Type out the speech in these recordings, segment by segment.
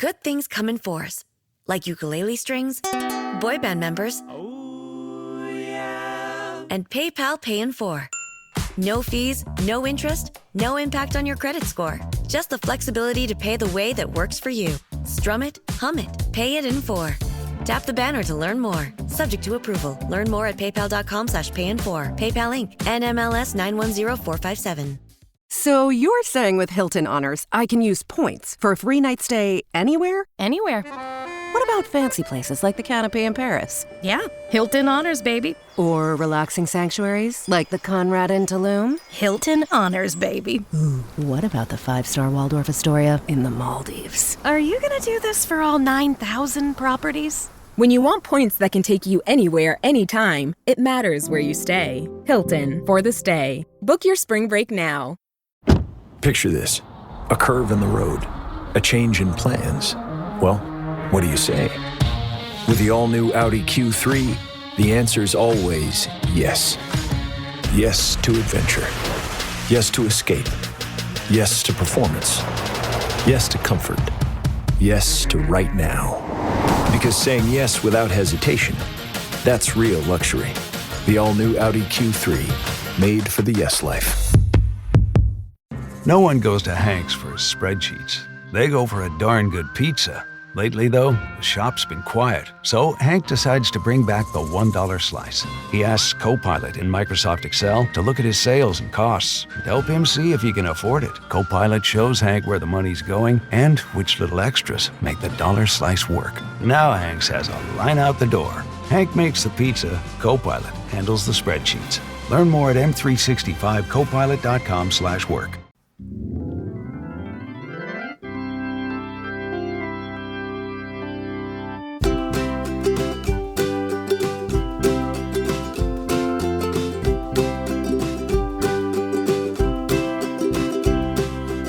Good things come in fours, like ukulele strings, boy band members, and PayPal Pay in 4. No fees, no interest, no impact on your credit score. Just the flexibility to pay the way that works for you. Strum it, hum it, pay it in 4. Tap the banner to learn more. Subject to approval. Learn more at paypal.com/payin4. PayPal Inc. NMLS 910457. So you're saying with Hilton Honors, I can use points for a free night stay anywhere? Anywhere. What about fancy places like the Canopy in Paris? Yeah, Hilton Honors, baby. Or relaxing sanctuaries like the Conrad in Tulum? Hilton Honors, baby. Ooh, what about the 5-star Waldorf Astoria in the Maldives? Are you gonna do this for all 9,000 properties? When you want points that can take you anywhere, anytime, it matters where you stay. Hilton, for the stay. Book your spring break now. Picture this. A curve in the road. A change in plans. Well, what do you say? With the all-new Audi Q3, the answer's always yes. Yes to adventure. Yes to escape. Yes to performance. Yes to comfort. Yes to right now. Because saying yes without hesitation, that's real luxury. The all-new Audi Q3, made for the yes life. No one goes to Hank's for his spreadsheets. They go for a darn good pizza. Lately, though, the shop's been quiet, so Hank decides to bring back the $1 slice. He asks Copilot in Microsoft Excel to look at his sales and costs and help him see if he can afford it. Copilot shows Hank where the money's going and which little extras make the dollar slice work. Now Hanks has a line out the door. Hank makes the pizza, Copilot handles the spreadsheets. Learn more at m365copilot.com/work.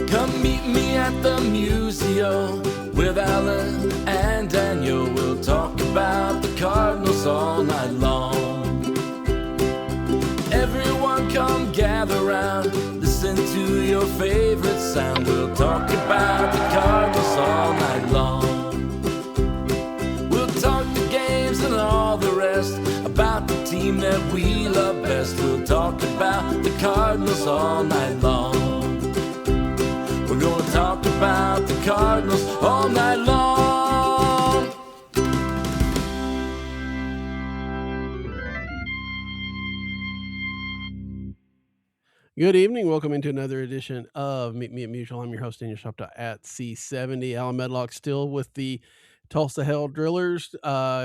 Come meet me at the Musial with Alan and Daniel. We'll talk about the Cardinals all night long. Everyone come gather round, listen to your favorite sound. We'll talk about the Cardinals all night long. We'll talk the games and all the rest, about the team that we love best. We'll talk about the Cardinals all night long. We're gonna talk about the Cardinals all night long. Good evening. Welcome into another edition of Meet Me at Musial. I'm your host, Daniel Shopta at C70. Alan Medlock still with the Tulsa Hell Drillers,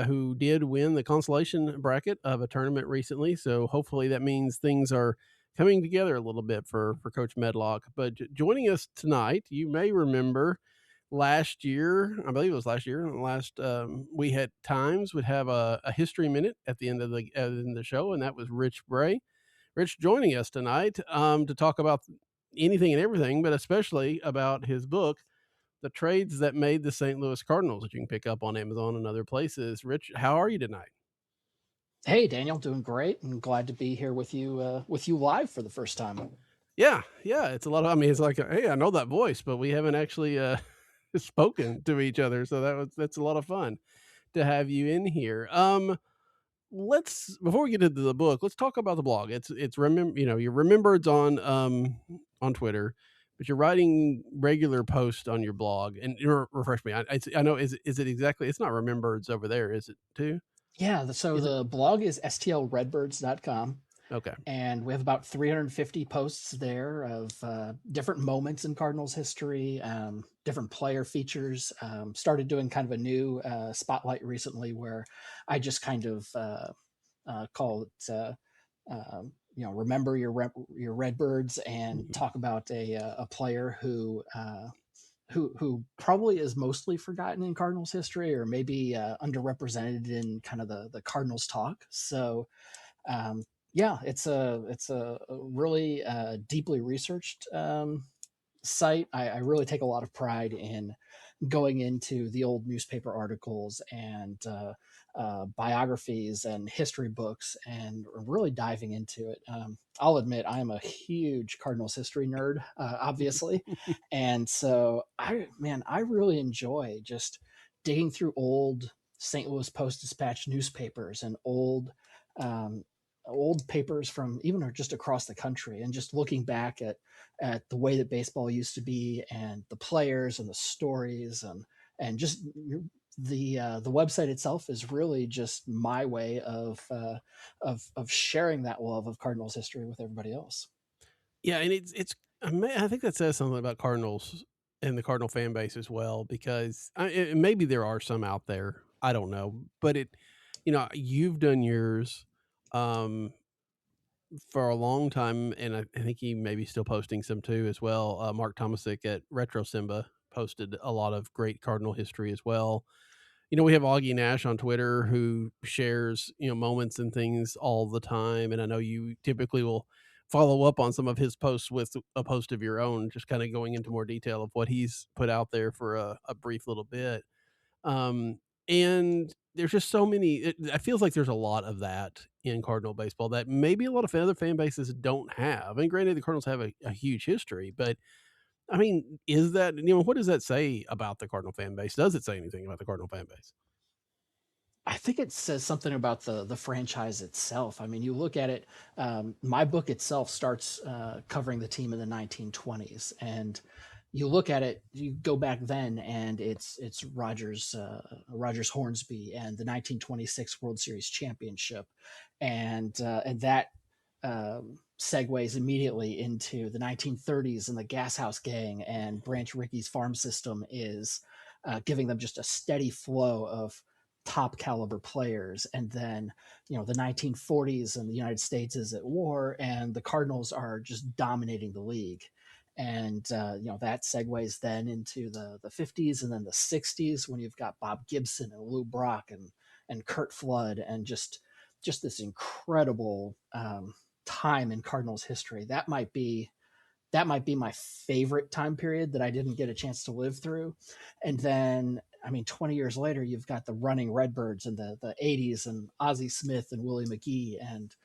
who did win the consolation bracket of a tournament recently. So hopefully that means things are coming together a little bit for Coach Medlock. But joining us tonight, you may remember last year, I believe it was last year, we had times would have a history minute at the end of the show, and that was Rich Bray. Rich joining us tonight to talk about anything and everything, but especially about his book, The Trades That Made the St. Louis Cardinals, that you can pick up on Amazon and other places. Rich, how are you tonight? Hey, Daniel, doing great and glad to be here with you live for the first time. Yeah. It's a lot of, it's like, hey, I know that voice, but we haven't actually spoken to each other. So that's a lot of fun to have you in here. Before we get into the book, let's talk about the blog. It's you're Remembered's on Twitter, but you're writing regular posts on your blog. And refresh me. I know, is it exactly? It's not Remembered's over there, is it too? Yeah. So the blog is stlredbirds.com. Okay. And we have about 350 posts there of different moments in Cardinals history, different player features. Started doing kind of a new spotlight recently where I just kind of call it, remember your Redbirds, and talk about a player who probably is mostly forgotten in Cardinals history, or maybe underrepresented in kind of the Cardinals talk. So, yeah, it's a really deeply researched site. I really take a lot of pride in going into the old newspaper articles and biographies and history books and really diving into it. I'll admit I am a huge Cardinals history nerd, obviously, and so I really enjoy just digging through old St. Louis Post-Dispatch newspapers and um, old papers from even just across the country, and just looking back at the way that baseball used to be and the players and the stories and just the website itself is really just my way of sharing that love of Cardinals history with everybody else. Yeah, and I think that says something about Cardinals and the Cardinal fan base as well, because maybe there are some out there, I don't know, but you've done yours for a long time, and I think he may be still posting some too as well. Mark Tomasic at Retro Simba posted a lot of great Cardinal history as well. We have Augie Nash on Twitter who shares, moments and things all the time. And I know you typically will follow up on some of his posts with a post of your own, just kind of going into more detail of what he's put out there for a brief little bit. And there's just so many, it feels like there's a lot of that in Cardinal baseball that maybe a lot of other fan bases don't have. And granted, the Cardinals have a huge history, but I mean, is that, what does that say about the Cardinal fan base? Does it say anything about the Cardinal fan base? I think it says something about the franchise itself. I mean, you look at it. My book itself starts covering the team in the 1920s, and you look at it. You go back then, and it's Rogers Hornsby and the 1926 World Series championship, and that segues immediately into the 1930s and the Gas House Gang, and Branch Rickey's farm system is giving them just a steady flow of top caliber players. And then, the 1940s and the United States is at war, and the Cardinals are just dominating the league. And, that segues then into the 50s and then the 60s, when you've got Bob Gibson and Lou Brock and Curt Flood, and just this incredible time in Cardinals history. That might be my favorite time period that I didn't get a chance to live through. And then, 20 years later, you've got the running Redbirds in the 80s and Ozzie Smith and Willie McGee. And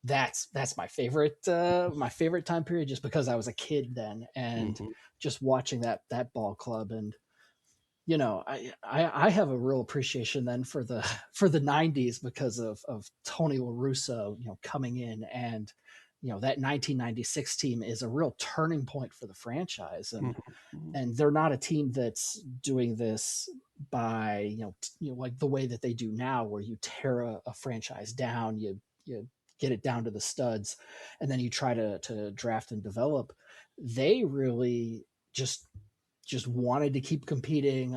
that's my favorite time period, just because I was a kid then, and just watching that ball club. And, I have a real appreciation then for the 90s because of Tony La Russa, coming in. And, that 1996 team is a real turning point for the franchise. And they're not a team that's doing this by, like the way that they do now, where you tear a franchise down, you get it down to the studs, and then you try to draft and develop. They really just wanted to keep competing.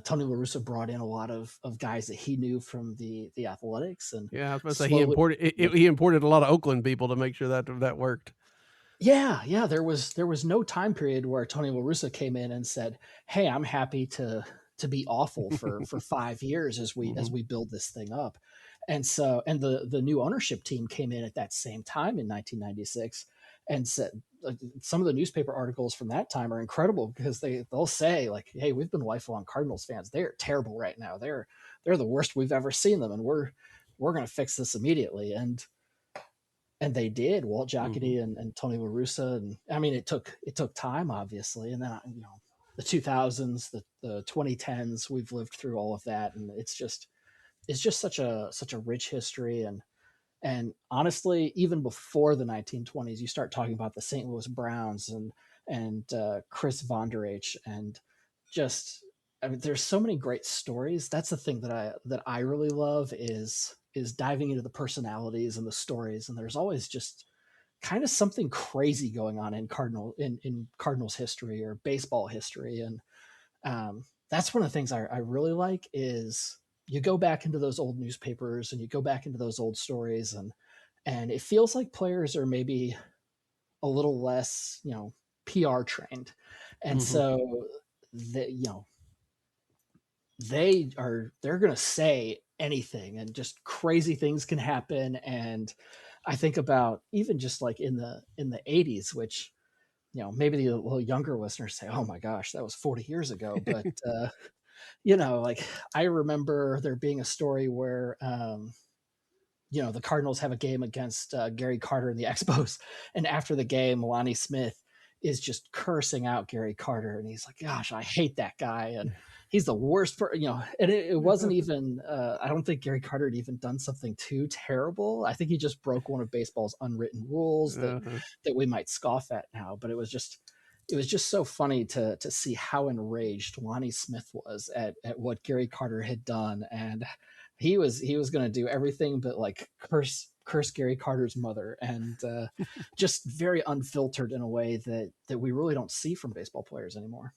Tony La Russa brought in a lot of guys that he knew from the Athletics, and yeah, I was about to say he imported a lot of Oakland people to make sure that worked. Yeah. There was no time period where Tony La Russa came in and said, "Hey, I'm happy to be awful for 5 years as we build this thing up." And so, and the new ownership team came in at that same time in 1996, and said, some of the newspaper articles from that time are incredible, because they'll say, like, "Hey, we've been lifelong Cardinals fans. They're terrible right now. They're the worst we've ever seen them, and we're going to fix this immediately." And they did. Walt Jocketty and Tony La Russa. And it took time, obviously. And then, the 2000s, the 2010s, we've lived through all of that. And it's just such a rich history. And honestly, even before the 1920s, you start talking about the St. Louis Browns and Chris Vonderach, and just, there's so many great stories. That's the thing that I really love is diving into the personalities and the stories. And there's always just kind of something crazy going on in Cardinals history or baseball history. And that's one of the things I really like is you go back into those old newspapers and you go back into those old stories, and it feels like players are maybe a little less, PR trained. And so they're going to say anything, and just crazy things can happen. And I think about even just like in the 80s, which, maybe the little younger listeners say, "Oh my gosh, that was 40 years ago." But like I remember there being a story where the Cardinals have a game against Gary Carter in the Expos, and after the game, Lonnie Smith is just cursing out Gary Carter, and he's like, "Gosh, I hate that guy," and he's the worst. And it wasn't even. I don't think Gary Carter had even done something too terrible. I think he just broke one of baseball's unwritten rules that we might scoff at now. But it was just so funny to see how enraged Lonnie Smith was at what Gary Carter had done, and he was going to do everything but like curse Gary Carter's mother, and just very unfiltered in a way that we really don't see from baseball players anymore.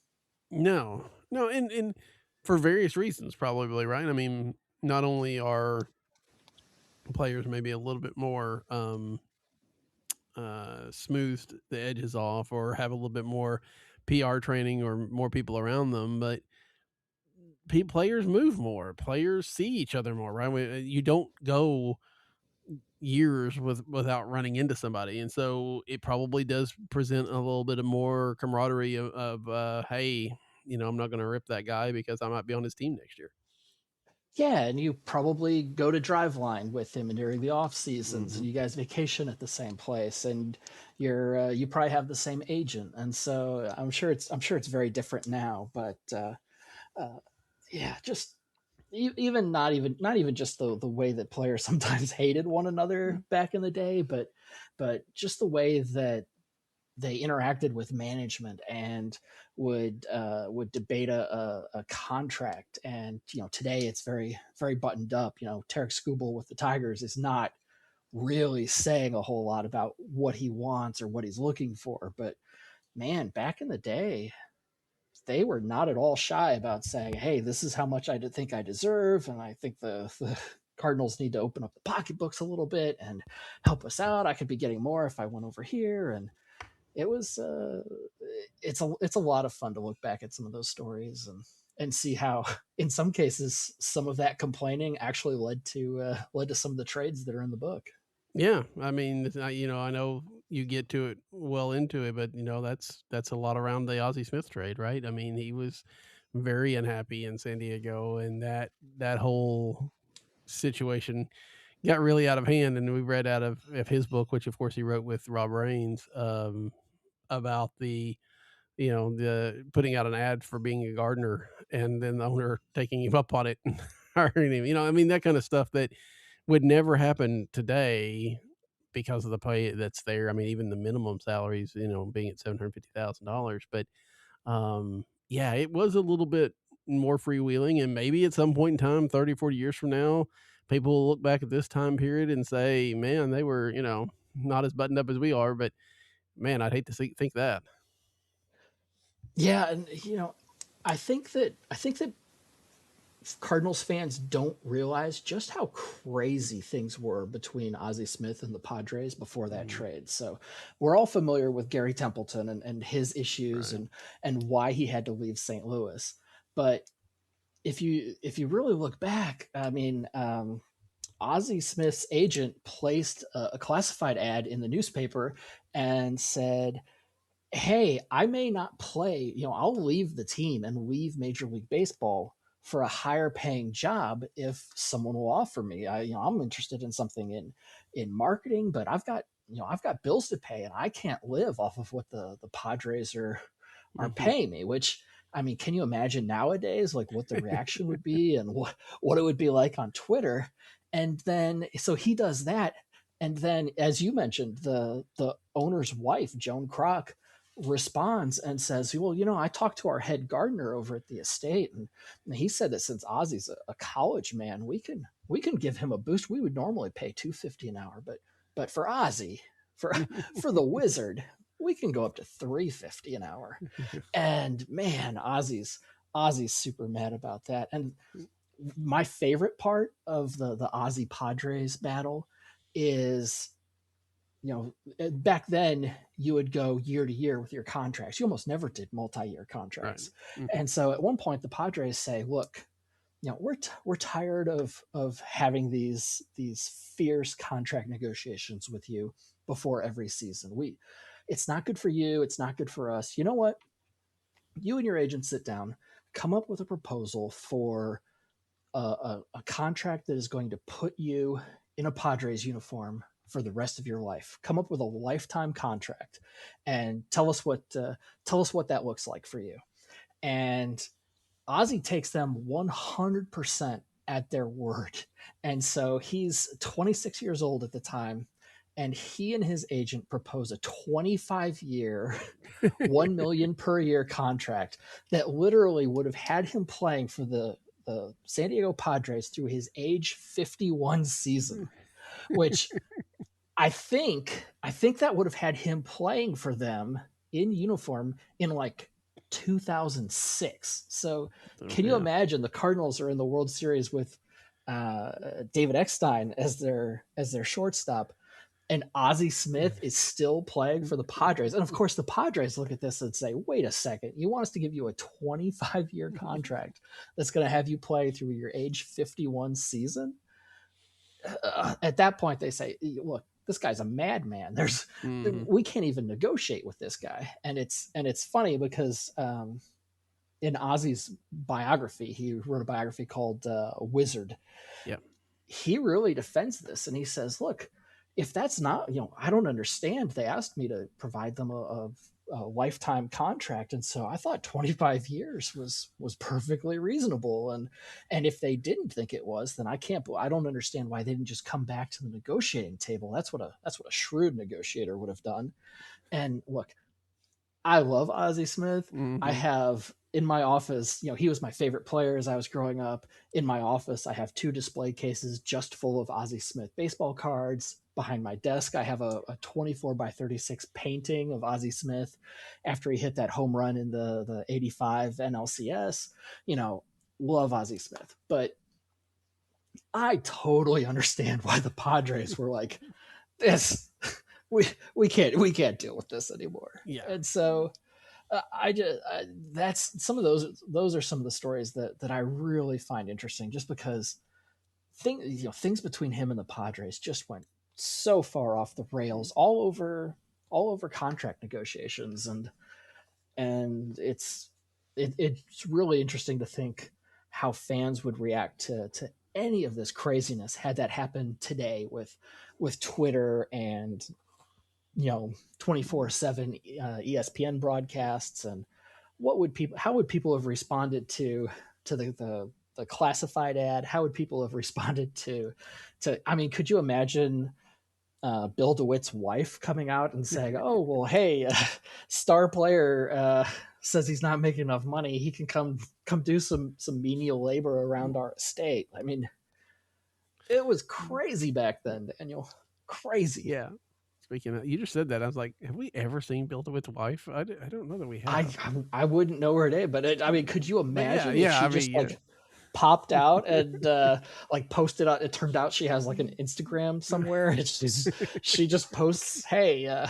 No, and for various reasons, probably, right? I mean, not only are players maybe a little bit more smoothed the edges off, or have a little bit more PR training or more people around them, but players move more. Players see each other more, right? You don't go years without running into somebody, and so it probably does present a little bit of more camaraderie of hey, I'm not going to rip that guy because I might be on his team next year. Yeah, and you probably go to Driveline with him during the off seasons, Mm-hmm. and you guys vacation at the same place, and you probably have the same agent, and so I'm sure it's very different now. But yeah, just even not even just the way that players sometimes hated one another back in the day, but just the way that they interacted with management and would debate a contract. And today it's very very buttoned up. Tarek Skubal with the Tigers is not really saying a whole lot about what he wants or what he's looking for, but man, back in the day they were not at all shy about saying, "Hey, this is how much I think I deserve, and I think the Cardinals need to open up the pocketbooks a little bit and help us out. I could be getting more if I went over here." And it was it's a lot of fun to look back at some of those stories and see how in some cases some of that complaining actually led to some of the trades that are in the book. Yeah, I mean, I know you get to it well into it, but that's a lot around the Ozzie Smith trade, right? I mean, he was very unhappy in San Diego, and that whole situation got really out of hand. And we read out of his book, which of course he wrote with Rob Raines, about the putting out an ad for being a gardener, and then the owner taking him up on it and hiring him. I mean, that kind of stuff that would never happen today because of the pay that's there. I mean, even the minimum salaries, being at $750,000. But yeah, it was a little bit more freewheeling, and maybe at some point in time, 30, 40 years from now, people will look back at this time period and say, man, they were, not as buttoned up as we are. But man, I'd hate to think that. Yeah, and I think that Cardinals fans don't realize just how crazy things were between Ozzie Smith and the Padres before that trade. So we're all familiar with Gary Templeton and his issues, Right. and why he had to leave St. Louis. But if you really look back, I mean, Ozzie Smith's agent placed a classified ad in the newspaper and said, "Hey, I may not play, I'll leave the team and leave Major League Baseball for a higher paying job if someone will offer me. I'm interested in something in marketing, but I've got bills to pay, and I can't live off of what the Padres are paying me." Which, I mean, can you imagine nowadays, like what the reaction would be and what it would be like on Twitter? And then, so he does that. And then, as you mentioned, the owner's wife, Joan Kroc, responds and says, "Well, I talked to our head gardener over at the estate, and he said that since Ozzie's a college man, we can give him a boost. We would normally pay $250 an hour, but for Ozzie, for the wizard, we can go up to $350 an hour." And man, Ozzie's super mad about that. And my favorite part of the Ozzie Padres battle is, back then you would go year to year with your contracts. You almost never did multi-year contracts. Right. And so at one point the Padres say, "Look, we're tired of having these fierce contract negotiations with you before every season. It's not good for you. It's not good for us. You know what? You and your agent sit down, come up with a proposal for a contract that is going to put you in a Padres uniform for the rest of your life. Come up with a lifetime contract and tell us what that looks like for you. And Ozzy takes them 100% at their word. And so he's 26 years old at the time, and he and his agent propose a 25-year, $1 million per year contract that literally would have had him playing for the San Diego Padres through his age 51 season, which I think that would have had him playing for them in uniform in like 2006. So can you imagine the Cardinals are in the World Series with David Eckstein as their shortstop, and Ozzie Smith is still playing for the Padres. And of course the Padres look at this and say, wait a second, you want us to give you a 25-year contract that's going to have you play through your age 51 season? At that point they say, look, this guy's a madman. We can't even negotiate with this guy. And it's funny because in Ozzy's biography, he wrote a biography called Wizard. Yeah. He really defends this, and he says, look, if that's not, I don't understand. They asked me to provide them a lifetime contract, and so I thought 25 years was perfectly reasonable. And if they didn't think it was, then I don't understand why they didn't just come back to the negotiating table. That's what a shrewd negotiator would have done. And look, I love Ozzie Smith. Mm-hmm. I have in my office, he was my favorite player as I was growing up. In my office, I have 2 display cases just full of Ozzie Smith baseball cards. Behind my desk, I have a 24 by 36 painting of Ozzie Smith after he hit that home run in the 85 NLCS. Love Ozzie Smith. But I totally understand why the Padres were like, this, we can't deal with this anymore. Yeah. And so that's some of those are some of the stories that I really find interesting, just because things between him and the Padres just went so far off the rails all over contract negotiations. And it's really interesting to think how fans would react to any of this craziness had that happened today with Twitter and 24/7 ESPN broadcasts. And how would people have responded to the classified ad? How would people have responded to I mean, could you imagine Bill DeWitt's wife coming out and saying, oh, well, hey, star player says he's not making enough money. He can come do some menial labor around our estate. I mean, it was crazy back then, Daniel. Crazy. Yeah. Speaking of, you just said that. I was like, have we ever seen Bill DeWitt's wife? I don't know that we have. I wouldn't know her name, but I mean, could you imagine if she just popped out and posted out? It turned out she has like an Instagram somewhere. She just posts, hey,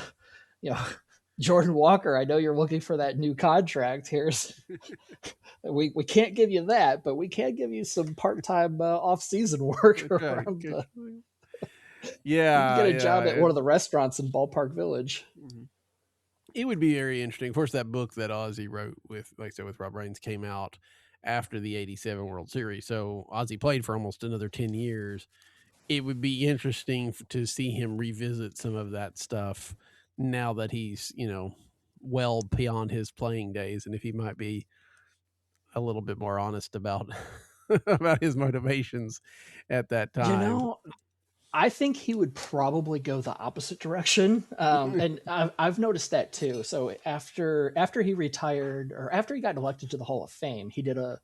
Jordan Walker, I know you're looking for that new contract. Here's we can't give you that, but we can give you some part-time off-season work around. You can get a job at one of the restaurants in Ballpark Village. It would be very interesting. Of course, that book that Ozzy wrote with Rob Raines came out after the 87 World Series. So Ozzy played for almost another 10 years. It would be interesting to see him revisit some of that stuff now that he's, well beyond his playing days, and if he might be a little bit more honest about his motivations at that time. I think he would probably go the opposite direction. And I've noticed that too. So after he retired, or after he got elected to the Hall of Fame, he did a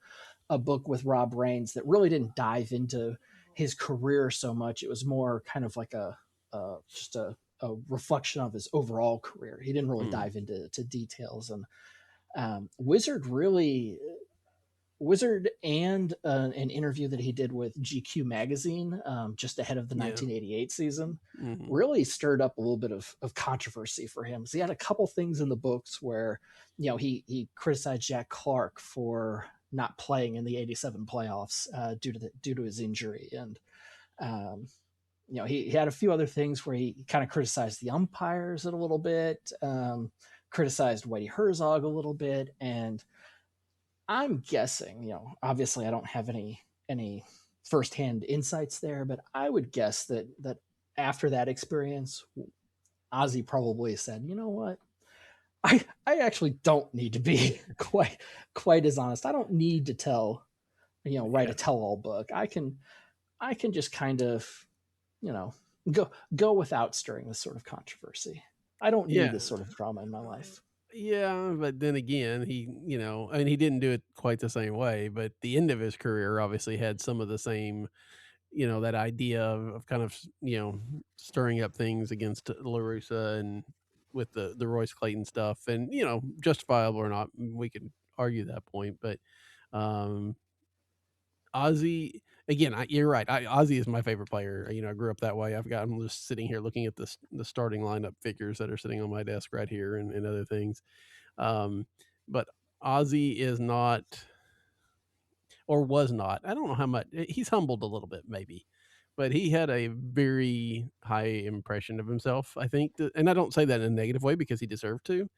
book with Rob Raines that really didn't dive into his career so much. It was more kind of like just a reflection of his overall career. He didn't really dive into details. And Wizard and an interview that he did with GQ magazine just ahead of the 1988 season really stirred up a little bit of controversy for him. So he had a couple things in the books where, he criticized Jack Clark for not playing in the 87 playoffs due to his injury. And he had a few other things where he kind of criticized the umpires a little bit, criticized Whitey Herzog a little bit, and I'm guessing, obviously I don't have any firsthand insights there, but I would guess that after that experience, Ozzy probably said, you know what, I actually don't need to be quite as honest. I don't need to write a tell-all book. I can just kind of, go without stirring this sort of controversy. I don't need this sort of drama in my life. Yeah, but then again, he, I mean, he didn't do it quite the same way, but the end of his career obviously had some of the same, that idea of kind of, stirring up things against La Russa and with the Royce Clayton stuff, and, justifiable or not, we could argue that point, but Ozzy, again, you're right. Ozzy is my favorite player. I grew up that way. I'm just sitting here looking at the starting lineup figures that are sitting on my desk right here and other things. But Ozzy is not, or was not. I don't know how much he's humbled a little bit, maybe, but he had a very high impression of himself. I think, and I don't say that in a negative way because he deserved to.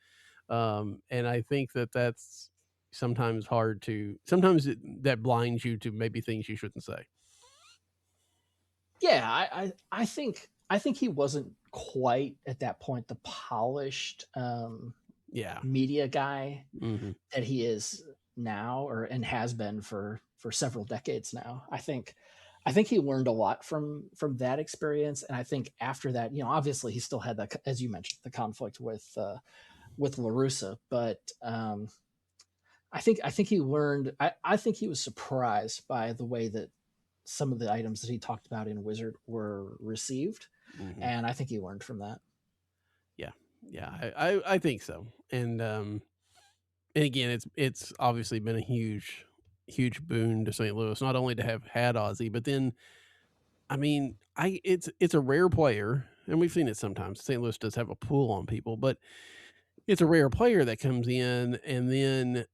And I think that's sometimes hard to. Sometimes that blinds you to maybe things you shouldn't say. Yeah, I think he wasn't quite at that point the polished media guy that he is now, and has been for several decades now. I think he learned a lot from that experience, and I think after that, obviously he still had that, as you mentioned, the conflict with La Russa, but I think he learned. I think he was surprised by the way that some of the items that he talked about in Wizard were received, and I think he learned from that. Yeah, I think so, and again, it's obviously been a huge boon to St. Louis, not only to have had Ozzy, but then, I mean, it's a rare player, and we've seen it sometimes. St. Louis does have a pull on people, but it's a rare player that comes in and then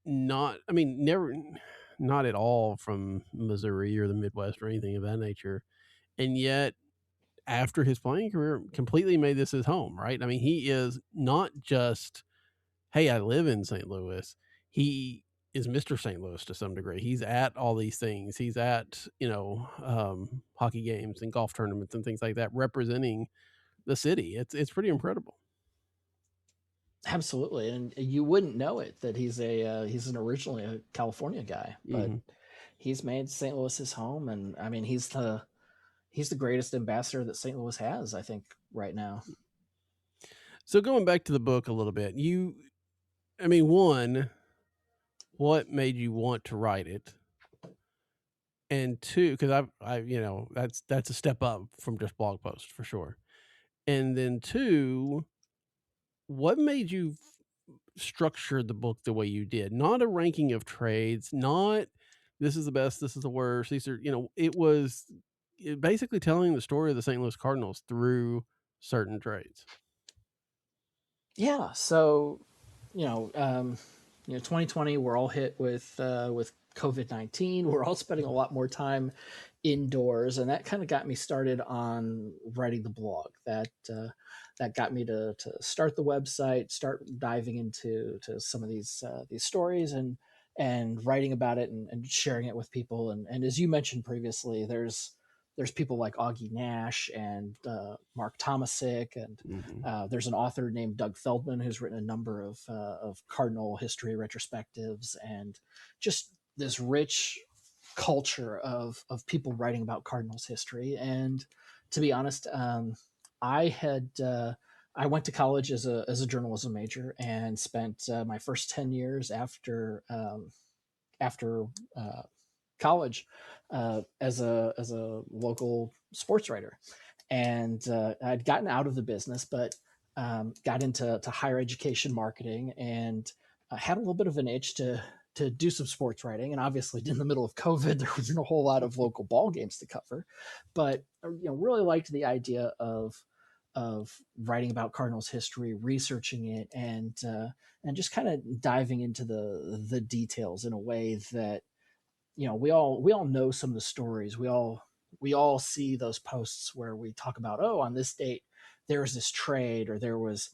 not at all from Missouri or the Midwest or anything of that nature, and yet after his playing career, completely made this his home, right? I mean, he is not just, hey, I live in St. Louis. He is Mr. St. Louis to some degree. He's at all these things. He's at, hockey games and golf tournaments and things like that, representing the city. It's pretty incredible. Absolutely, and you wouldn't know it that he's originally a California guy, but he's made St. Louis his home, and I mean he's the greatest ambassador that St. Louis has, I think, right now. So going back to the book a little bit, one, what made you want to write it? And two, because that's a step up from just blog posts for sure. And then two, what made you structure the book the way you did? Not a ranking of trades, not this is the best, this is the worst. These are, it was basically telling the story of the St. Louis Cardinals through certain trades. Yeah. So, 2020, we're all hit with COVID-19. We're all spending a lot more time indoors, and that kind of got me started on writing the blog. That got me to start the website, start diving into some of these stories and writing about it and sharing it with people. And as you mentioned previously, there's people like Augie Nash and Mark Tomasic, and there's an author named Doug Feldman who's written a number of Cardinal history retrospectives, and just this rich culture of people writing about Cardinals history. And to be honest, I went to college as a journalism major and spent my first 10 years after college as a local sports writer, and I'd gotten out of the business, but got into higher education marketing, and had a little bit of an itch to do some sports writing. And obviously, in the middle of COVID, there wasn't a whole lot of local ball games to cover, but really liked the idea of writing about Cardinals history, researching it, and just kind of diving into the details in a way that we all know some of the stories. We all we all see those posts where we talk about, oh, on this date there was this trade, or there was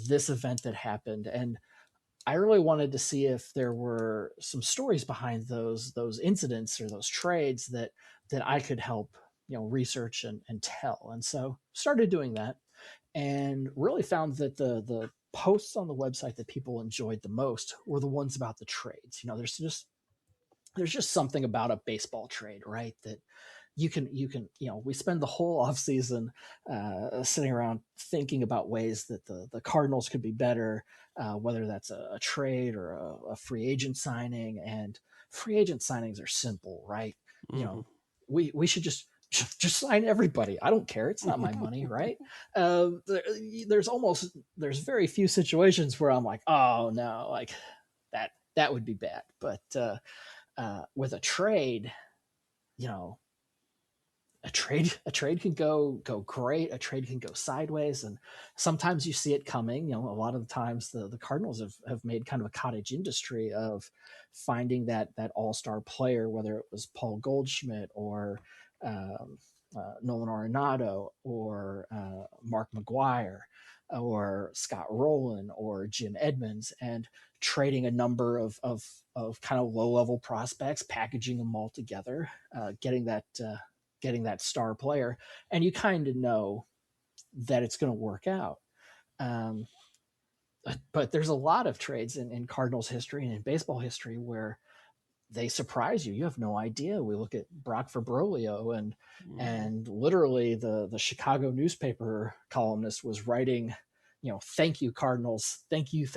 this event that happened. And I really wanted to see if there were some stories behind those incidents or those trades that I could help, research and tell. And so started doing that, and really found that the posts on the website that people enjoyed the most were the ones about the trades. There's just something about a baseball trade, right? That you can, we spend the whole off season sitting around thinking about ways that the Cardinals could be better, whether that's a trade or a free agent signing. And free agent signings are simple, right? We should just sign everybody. I don't care. It's not my money, right? There's very few situations where I'm like, oh no, like that would be bad. But with a trade, a trade can go great. A trade can go sideways, and sometimes you see it coming. A lot of the times the Cardinals have made kind of a cottage industry of finding that all-star player, whether it was Paul Goldschmidt or Nolan Arenado or Mark McGwire or Scott Rowland or Jim Edmonds, and trading a number of kind of low-level prospects, packaging them all together, getting that star player, and you kind of know that it's going to work out. But there's a lot of trades in Cardinals history and in baseball history where they surprise you. You have no idea. We look at Brock Fabroglio, and literally the Chicago newspaper columnist was writing, thank you, Cardinals. Thank you.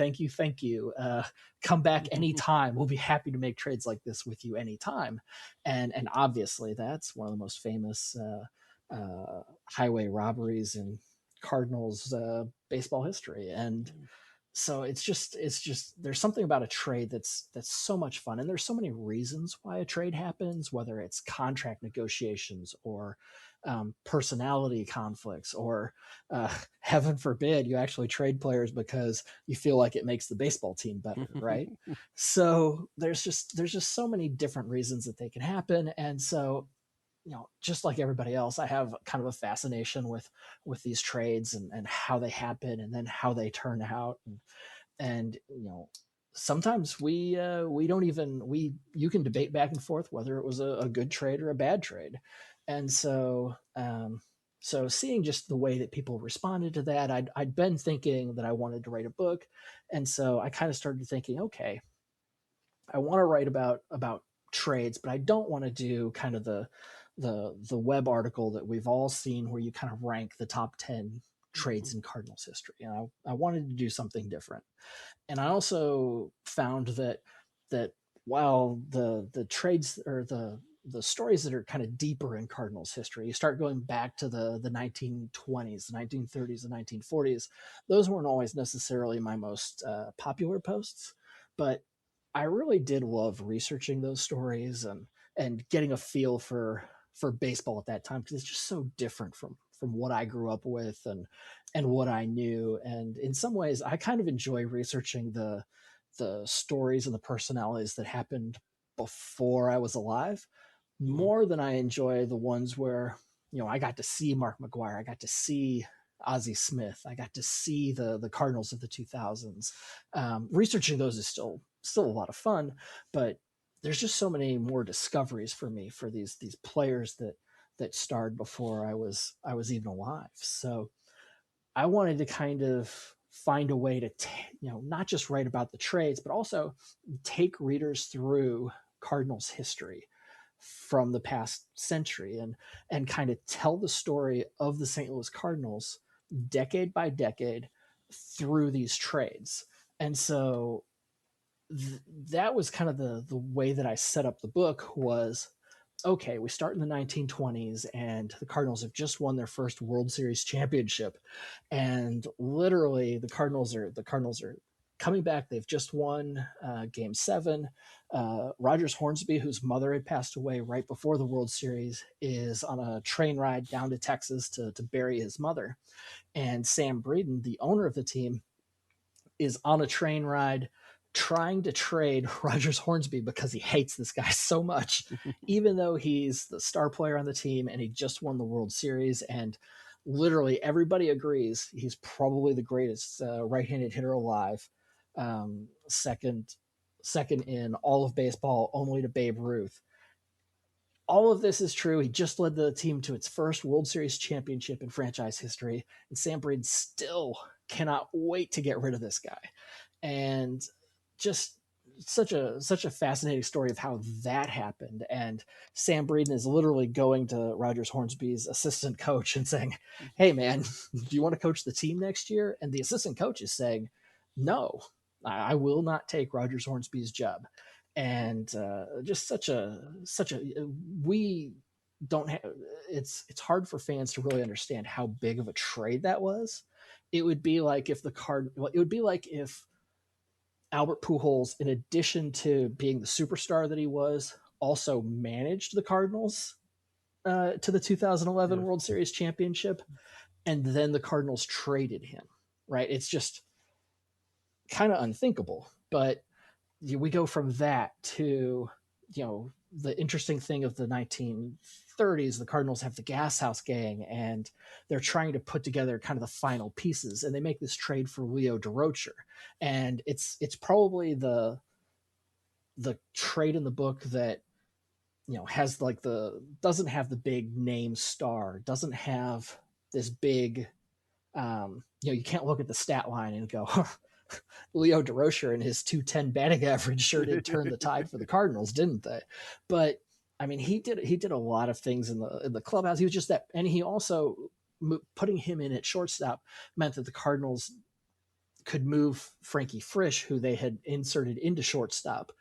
Come back anytime. We'll be happy to make trades like this with you anytime. And obviously that's one of the most famous highway robberies in Cardinals baseball history. And so it's just there's something about a trade that's so much fun, and there's so many reasons why a trade happens, whether it's contract negotiations or personality conflicts, or heaven forbid you actually trade players because you feel like it makes the baseball team better, right? So there's just so many different reasons that they can happen. And so, just like everybody else, I have kind of a fascination with these trades and how they happen and then how they turn out. And sometimes you can debate back and forth whether it was a good trade or a bad trade. And so, so seeing just the way that people responded to that, I'd been thinking that I wanted to write a book. And so I kind of started thinking, okay, I want to write about trades, but I don't want to do kind of the web article that we've all seen where you kind of rank the top 10 trades in Cardinals history. I wanted to do something different. And I also found that while the trades or the stories that are kind of deeper in Cardinals history, you start going back to the 1920s, the 1930s, the 1940s, those weren't always necessarily my most popular posts, but I really did love researching those stories and getting a feel for baseball at that time, because it's just so different from what I grew up with and what I knew. And in some ways, I kind of enjoy researching the stories and the personalities that happened before I was alive more than I enjoy the ones where, I got to see Mark McGwire, I got to see Ozzie Smith, I got to see the Cardinals of the 2000s. Researching those is still a lot of fun, but there's just so many more discoveries for me for these players that starred before I was even alive. So I wanted to kind of find a way to not just write about the trades, but also take readers through Cardinals history from the past century and kind of tell the story of the St. Louis Cardinals decade by decade through these trades. And so that was kind of the way that I set up the book was, okay, we start in the 1920s and the Cardinals have just won their first World Series championship. And literally the Cardinals are coming back. They've just won Game 7. Rogers Hornsby, whose mother had passed away right before the World Series, is on a train ride down to Texas to bury his mother. And Sam Breeden, the owner of the team, is on a train ride trying to trade Rogers Hornsby because he hates this guy so much, even though he's the star player on the team and he just won the World Series. And literally everybody agrees he's probably the greatest right-handed hitter alive. Second in all of baseball, only to Babe Ruth. All of this is true. He just led the team to its first World Series championship in franchise history. And Sam Breed still cannot wait to get rid of this guy. And just such a fascinating story of how that happened. And Sam Breeden is literally going to Rogers Hornsby's assistant coach and saying, "Hey man, do you want to coach the team next year?" And the assistant coach is saying, "No, I will not take Rogers Hornsby's job." And just such a we don't have it's hard for fans to really understand how big of a trade that was. It would be like if Albert Pujols, in addition to being the superstar that he was, also managed the Cardinals to the 2011 World Series championship, and then the Cardinals traded him, right? It's just kind of unthinkable. But we go from that to, the interesting thing of the 1930s, the Cardinals have the Gas House Gang, and they're trying to put together kind of the final pieces, and they make this trade for Leo Durocher. And it's probably the trade in the book that, has doesn't have the big name star, doesn't have this big, you can't look at the stat line and go, Leo Durocher and his .210 batting average sure did turn the tide for the Cardinals, didn't they? But I mean, he did a lot of things in the clubhouse. He was just that, and he also putting him in at shortstop meant that the Cardinals could move Frankie Frisch, who they had inserted into shortstop.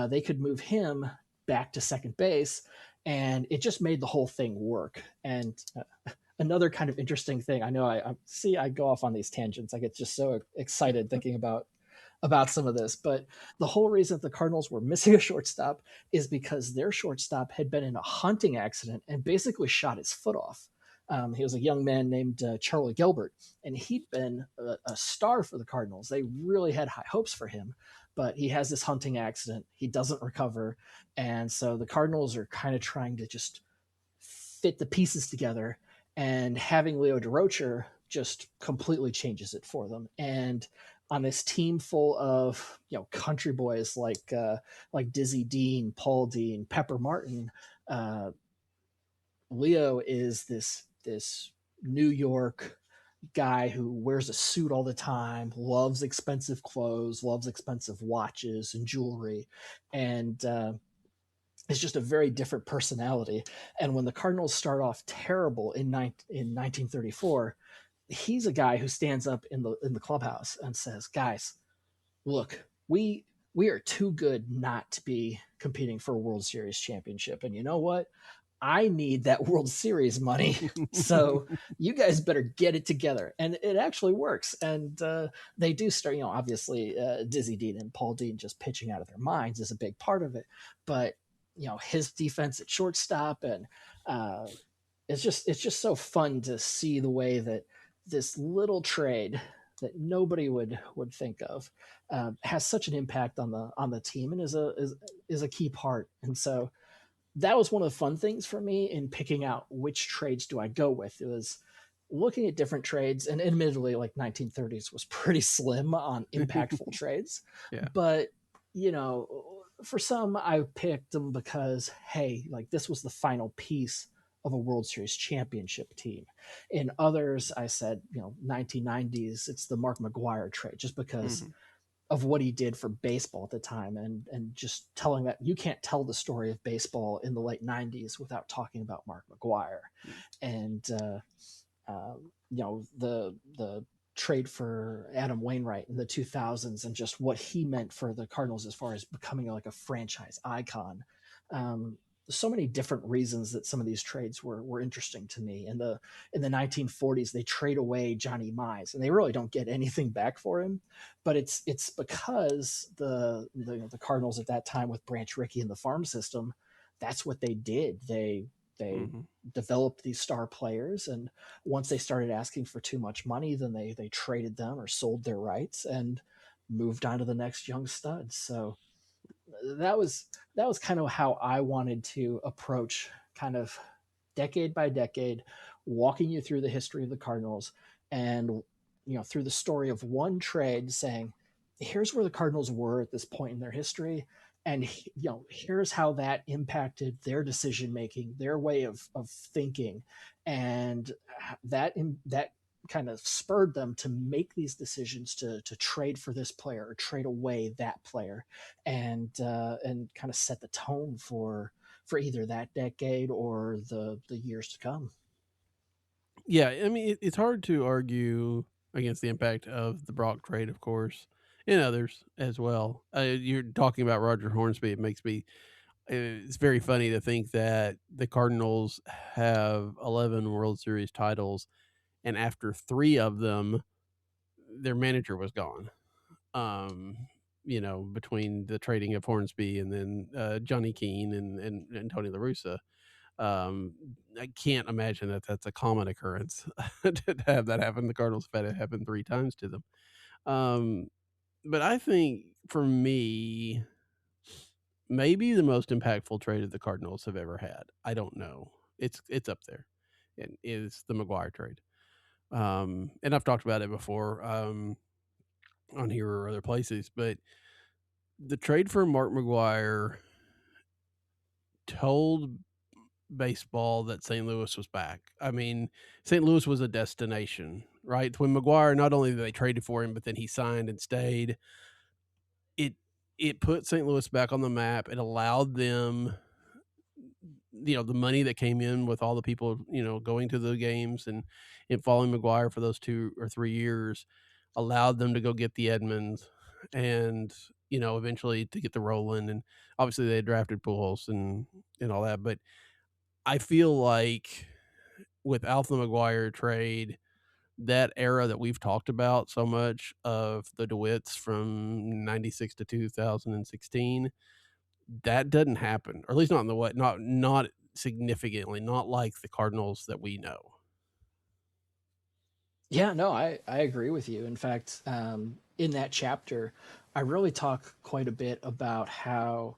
They could move him back to second base, and it just made the whole thing work. And another kind of interesting thing, I know I go off on these tangents. I get just so excited thinking about some of this, but the whole reason that the Cardinals were missing a shortstop is because their shortstop had been in a hunting accident and basically shot his foot off. He was a young man named Charlie Gilbert, and he'd been a star for the Cardinals. They really had high hopes for him, but he has this hunting accident. He doesn't recover. And so the Cardinals are kind of trying to just fit the pieces together, and having Leo Durocher just completely changes it for them. And on this team full of, country boys like Dizzy Dean, Paul Dean, Pepper Martin, Leo is this New York guy who wears a suit all the time, loves expensive clothes, loves expensive watches and jewelry, and it's just a very different personality. And when the Cardinals start off terrible in 1934, he's a guy who stands up in the clubhouse and says, "Guys, look, we are too good not to be competing for a World Series championship. And you know what? I need that World Series money. So you guys better get it together." And it actually works. And they do start, obviously Dizzy Dean and Paul Dean just pitching out of their minds is a big part of it. But, his defense at shortstop, and it's just so fun to see the way that this little trade that nobody would think of has such an impact on the team, and is a key part. And so that was one of the fun things for me in picking out which trades do I go with. It was looking at different trades, and admittedly, like 1930s was pretty slim on impactful trades. Yeah. But, for some, I picked them because, hey, like this was the final piece of a World Series championship team. In others, I said, 1990s, it's the Mark McGwire trade, just because of what he did for baseball at the time, and just telling that you can't tell the story of baseball in the late 90s without talking about Mark McGwire. And the trade for Adam Wainwright in the 2000s, and just what he meant for the Cardinals as far as becoming like a franchise icon. So many different reasons that some of these trades were interesting to me. In the 1940s, they trade away Johnny Mize, and they really don't get anything back for him. But it's because the Cardinals at that time, with Branch Rickey and the farm system, that's what they did. They developed these star players, and once they started asking for too much money, then they traded them or sold their rights. And moved on to the next young stud. So that was kind of how I wanted to approach kind of decade by decade, walking you through the history of the Cardinals and, through the story of one trade, saying, here's where the Cardinals were at this point in their history. And, here's how that impacted their decision making, their way of thinking. And that kind of spurred them to make these decisions to trade for this player or trade away that player, and kind of set the tone for either that decade or the years to come. Yeah, I mean, it's hard to argue against the impact of the Brock trade, of course, and others as well. You're talking about Roger Hornsby. It makes me. It's very funny to think that the Cardinals have 11 World Series titles, and after 3 of them, their manager was gone. Between the trading of Hornsby and then Johnny Keane and Tony La Russa. I can't imagine that that's a common occurrence to have that happen. The Cardinals have had it happen 3 times to them. But I think for me, maybe the most impactful trade that the Cardinals have ever had. I don't know. It's up there. It is the McGwire trade. And I've talked about it before on here or other places, but the trade for Mark McGwire told baseball that St. Louis was back. I mean, St. Louis was a destination, right? When McGwire, not only did they traded for him, but then he signed and stayed. It put St. Louis back on the map. It allowed them, the money that came in with all the people, going to the games and following McGwire for those 2 or 3 years, allowed them to go get the Edmonds and, eventually to get the Roland. And obviously they drafted Pujols and all that. But I feel like without the McGwire trade, that era that we've talked about so much of the DeWitts from 96 to 2016, that doesn't happen, or at least not in the way, not significantly, not like the Cardinals that we know. Yeah, no, I agree with you. In fact, in that chapter, I really talk quite a bit about how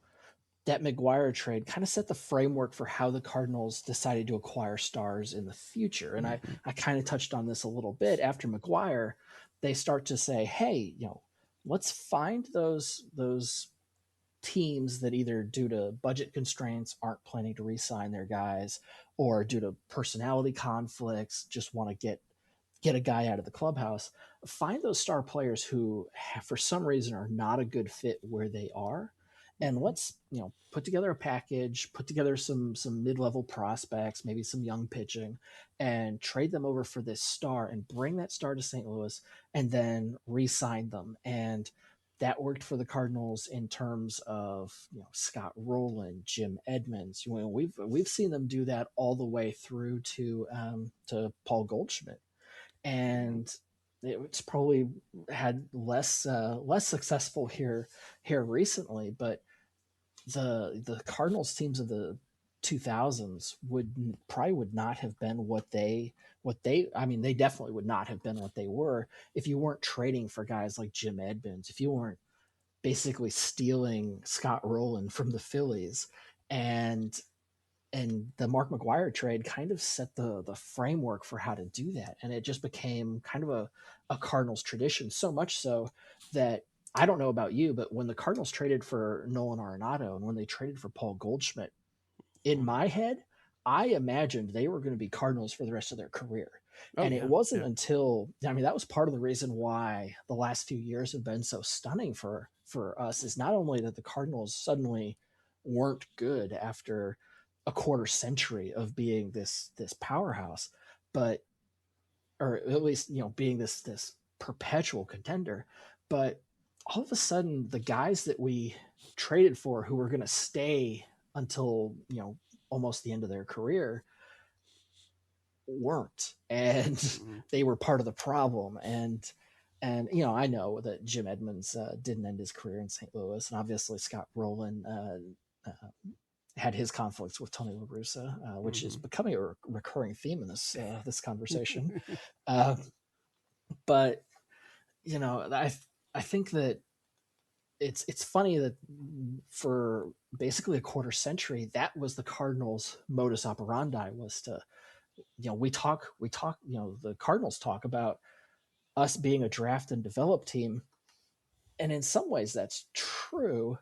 that McGwire trade kind of set the framework for how the Cardinals decided to acquire stars in the future. And I kind of touched on this a little bit. After McGwire, they start to say, hey, let's find those teams that either due to budget constraints aren't planning to re-sign their guys, or due to personality conflicts just want to get a guy out of the clubhouse. Find those star players who for some reason are not a good fit where they are, and let's put together a package, put together some mid-level prospects, maybe some young pitching, and trade them over for this star and bring that star to St. Louis and then re-sign them. And that worked for the Cardinals in terms of Scott Rowland, Jim Edmonds. We've seen them do that all the way through to Paul Goldschmidt, and it's probably had less successful here recently. But the Cardinals teams of the 2000s would not have been what they they definitely would not have been what they were if you weren't trading for guys like Jim Edmonds, if you weren't basically stealing Scott Rowland from the Phillies. And the Mark McGwire trade kind of set the framework for how to do that. And it just became kind of a Cardinals tradition, so much so that I don't know about you, but when the Cardinals traded for Nolan Arenado and when they traded for Paul Goldschmidt, in my head, I imagined they were going to be Cardinals for the rest of their career. It wasn't until, that was part of the reason why the last few years have been so stunning for us, is not only that the Cardinals suddenly weren't good after a quarter century of being this powerhouse, but, or at least, being this perpetual contender, but all of a sudden the guys that we traded for who were going to stay until, almost the end of their career weren't, and they were part of the problem. And I know that Jim Edmonds didn't end his career in St. Louis, and obviously Scott Rowland had his conflicts with Tony La Russa, which is becoming a recurring theme in this conversation. But I think that it's funny that for basically a quarter century, that was the Cardinals' modus operandi, was to, we talk, the Cardinals talk about us being a draft and develop team, and in some ways that's true,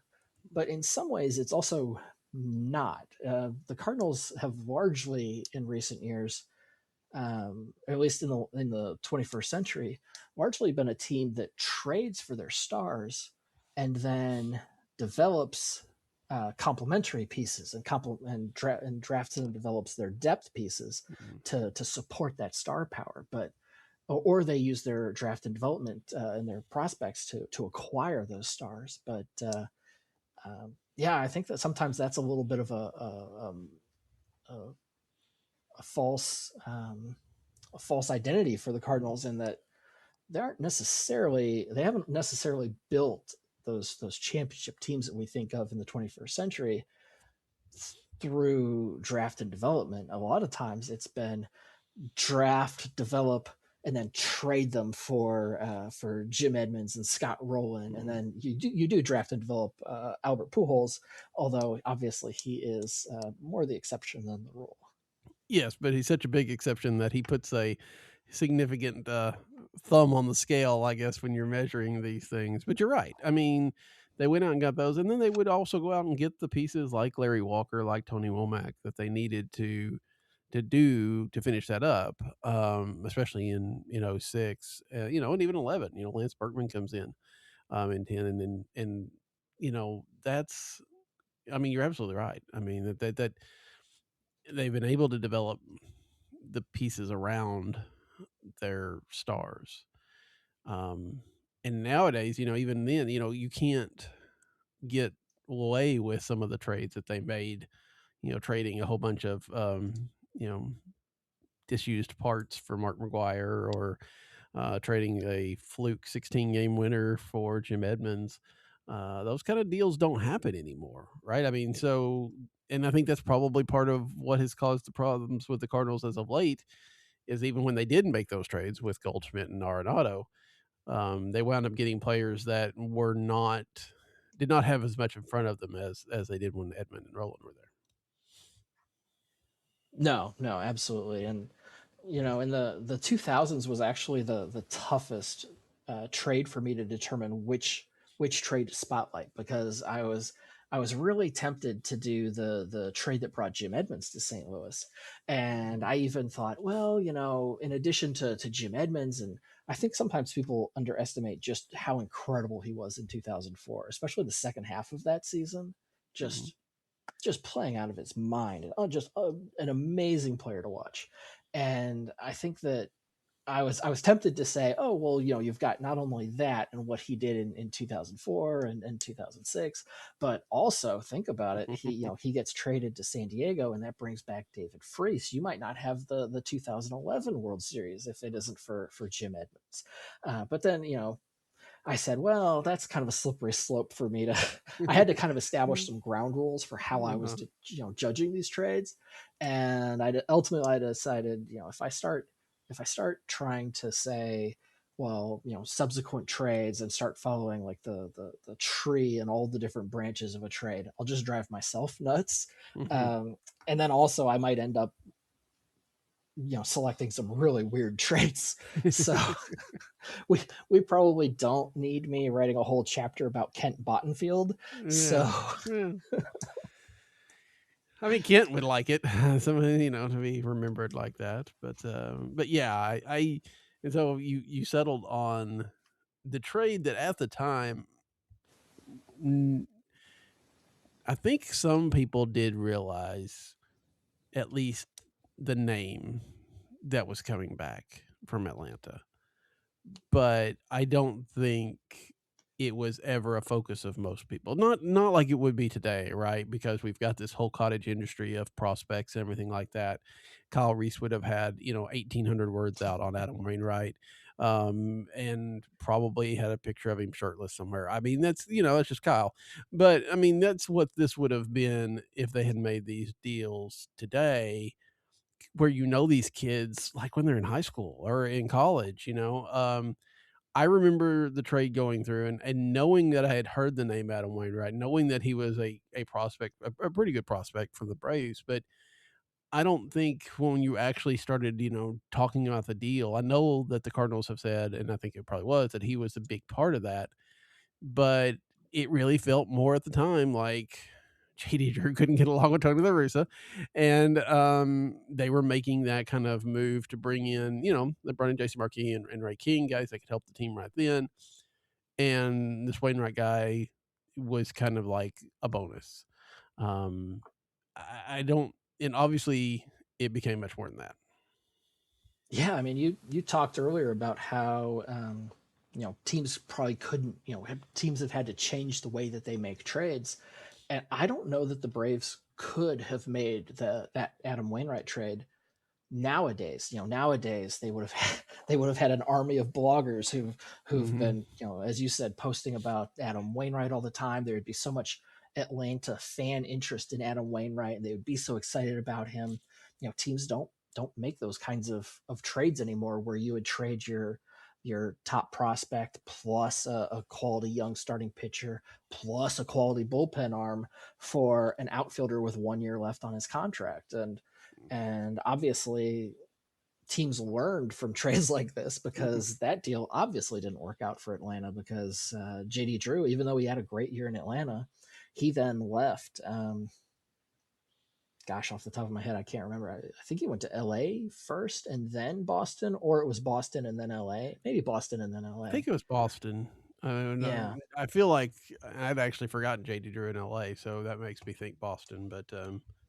but in some ways it's also not. The Cardinals have largely in recent years, at least in the 21st century, largely been a team that trades for their stars and then develops complementary pieces and drafts and develops their depth pieces to support that star power. But or they use their draft and development and their prospects to acquire those stars. But yeah, I think that sometimes that's a little bit of a, a false a false identity for the Cardinals, in that they haven't necessarily built those championship teams that we think of in the 21st century through draft and development. A lot of times it's been draft, develop, and then trade them for Jim Edmonds and Scott Rowland, and then you do draft and develop Albert Pujols, although obviously he is more the exception than the rule. Yes, but he's such a big exception that he puts a significant thumb on the scale, I guess, when you're measuring these things. But you're right. I mean, they went out and got those, and then they would also go out and get the pieces like Larry Walker, like Tony Womack, that they needed to finish that up, especially in 06, and even 11. Lance Berkman comes in 10, and that's. I mean, you're absolutely right. I mean that they've been able to develop the pieces around their stars. And nowadays, even then, you can't get away with some of the trades that they made, trading a whole bunch of, disused parts for Mark McGwire, or trading a fluke 16-game winner for Jim Edmonds. Those kind of deals don't happen anymore, right? I mean, and I think that's probably part of what has caused the problems with the Cardinals as of late, is even when they did make those trades with Goldschmidt and Arenado, they wound up getting players that did not have as much in front of them as they did when Edmund and Rowland were there. No, absolutely. And in the 2000s was actually the toughest trade for me to determine which trade to spotlight, because I was really tempted to do the trade that brought Jim Edmonds to St. Louis. And I even thought, well, in addition to Jim Edmonds, and I think sometimes people underestimate just how incredible he was in 2004, especially the second half of that season, just playing out of his mind, and just an amazing player to watch. And I think that I was tempted to say, oh, well, you've got not only that and what he did in 2004 and 2006, but also think about it. He gets traded to San Diego, and that brings back David Freese. You might not have the 2011 World Series if it isn't for Jim Edmonds. But then, I said, well, that's kind of a slippery slope for me I had to kind of establish some ground rules for how I was, judging these trades. And ultimately I decided, if I start trying to say, well, subsequent trades, and start following like the tree and all the different branches of a trade, I'll just drive myself nuts. And then also I might end up, selecting some really weird traits. So we probably don't need me writing a whole chapter about Kent Bottenfield. Yeah. So I mean, Kent would like it, to be remembered like that. But yeah, and so you settled on the trade that at the time, I think some people did realize at least the name that was coming back from Atlanta, but I don't think it was ever a focus of most people. Not like it would be today, right? Because we've got this whole cottage industry of prospects and everything like that. Kyle Reese would have had 1,800 words out on Adam Wainwright, and probably had a picture of him shirtless somewhere. I mean, that's that's just Kyle. But I mean, that's what this would have been if they had made these deals today, where these kids like when they're in high school or in college. I remember the trade going through and knowing that I had heard the name Adam Wainwright, knowing that he was a prospect, a pretty good prospect for the Braves, but I don't think when you actually started, talking about the deal, I know that the Cardinals have said, and I think it probably was, that he was a big part of that, but it really felt more at the time like JD Drew couldn't get along with Tony La Russa, and they were making that kind of move to bring in, the Brennan J.C. Markey and Ray King, guys that could help the team right then, and this Wainwright guy was kind of like a bonus. I don't, and obviously it became much more than that. Yeah, I mean, you talked earlier about how teams probably couldn't, teams have had to change the way that they make trades, and I don't know that the Braves could have made that Adam Wainwright trade nowadays. Nowadays they would have had an army of bloggers who've been, as you said, posting about Adam Wainwright all the time. There would be so much Atlanta fan interest in Adam Wainwright, and they would be so excited about him. Teams don't make those kinds of trades anymore, where you would trade your top prospect plus a quality young starting pitcher plus a quality bullpen arm for an outfielder with 1 year left on his contract. And obviously teams learned from trades like this, because that deal obviously didn't work out for Atlanta, because JD Drew, even though he had a great year in Atlanta, he then left. Gosh, off the top of my head, I can't remember. I think he went to LA first and then Boston, or it was Boston and then LA. Maybe Boston and then LA. I think it was Boston. I don't know. Yeah. I feel like I'd actually forgotten JD Drew in LA, so that makes me think Boston. But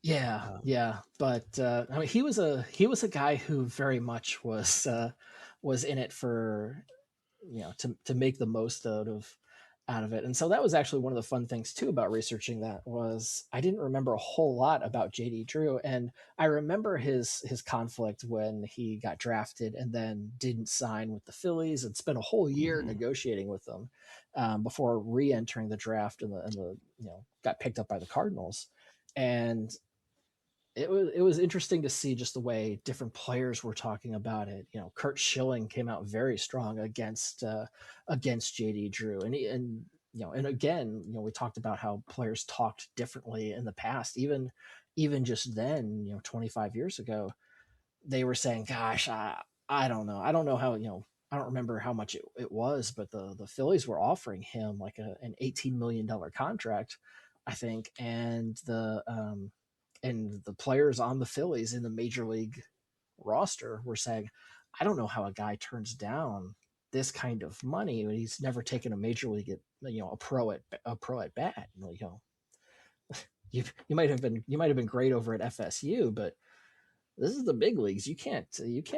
yeah. But I mean, he was a guy who very much was in it for, to make the most out of it. And so that was actually one of the fun things too about researching that, was I didn't remember a whole lot about JD Drew. And I remember his conflict when he got drafted and then didn't sign with the Phillies and spent a whole year negotiating with them before re-entering the draft and the got picked up by the Cardinals. And it was interesting to see just the way different players were talking about it. Curt Schilling came out very strong against JD Drew, and again, we talked about how players talked differently in the past, even just then, 25 years ago, they were saying, gosh, I don't know how, I don't remember how much it was, but the Phillies were offering him like an $18 million contract, I think, and the players on the Phillies in the major league roster were saying, I don't know how a guy turns down this kind of money when he's never taken a major league a pro at bat. You might have been great over at FSU, but this is the big leagues. You can't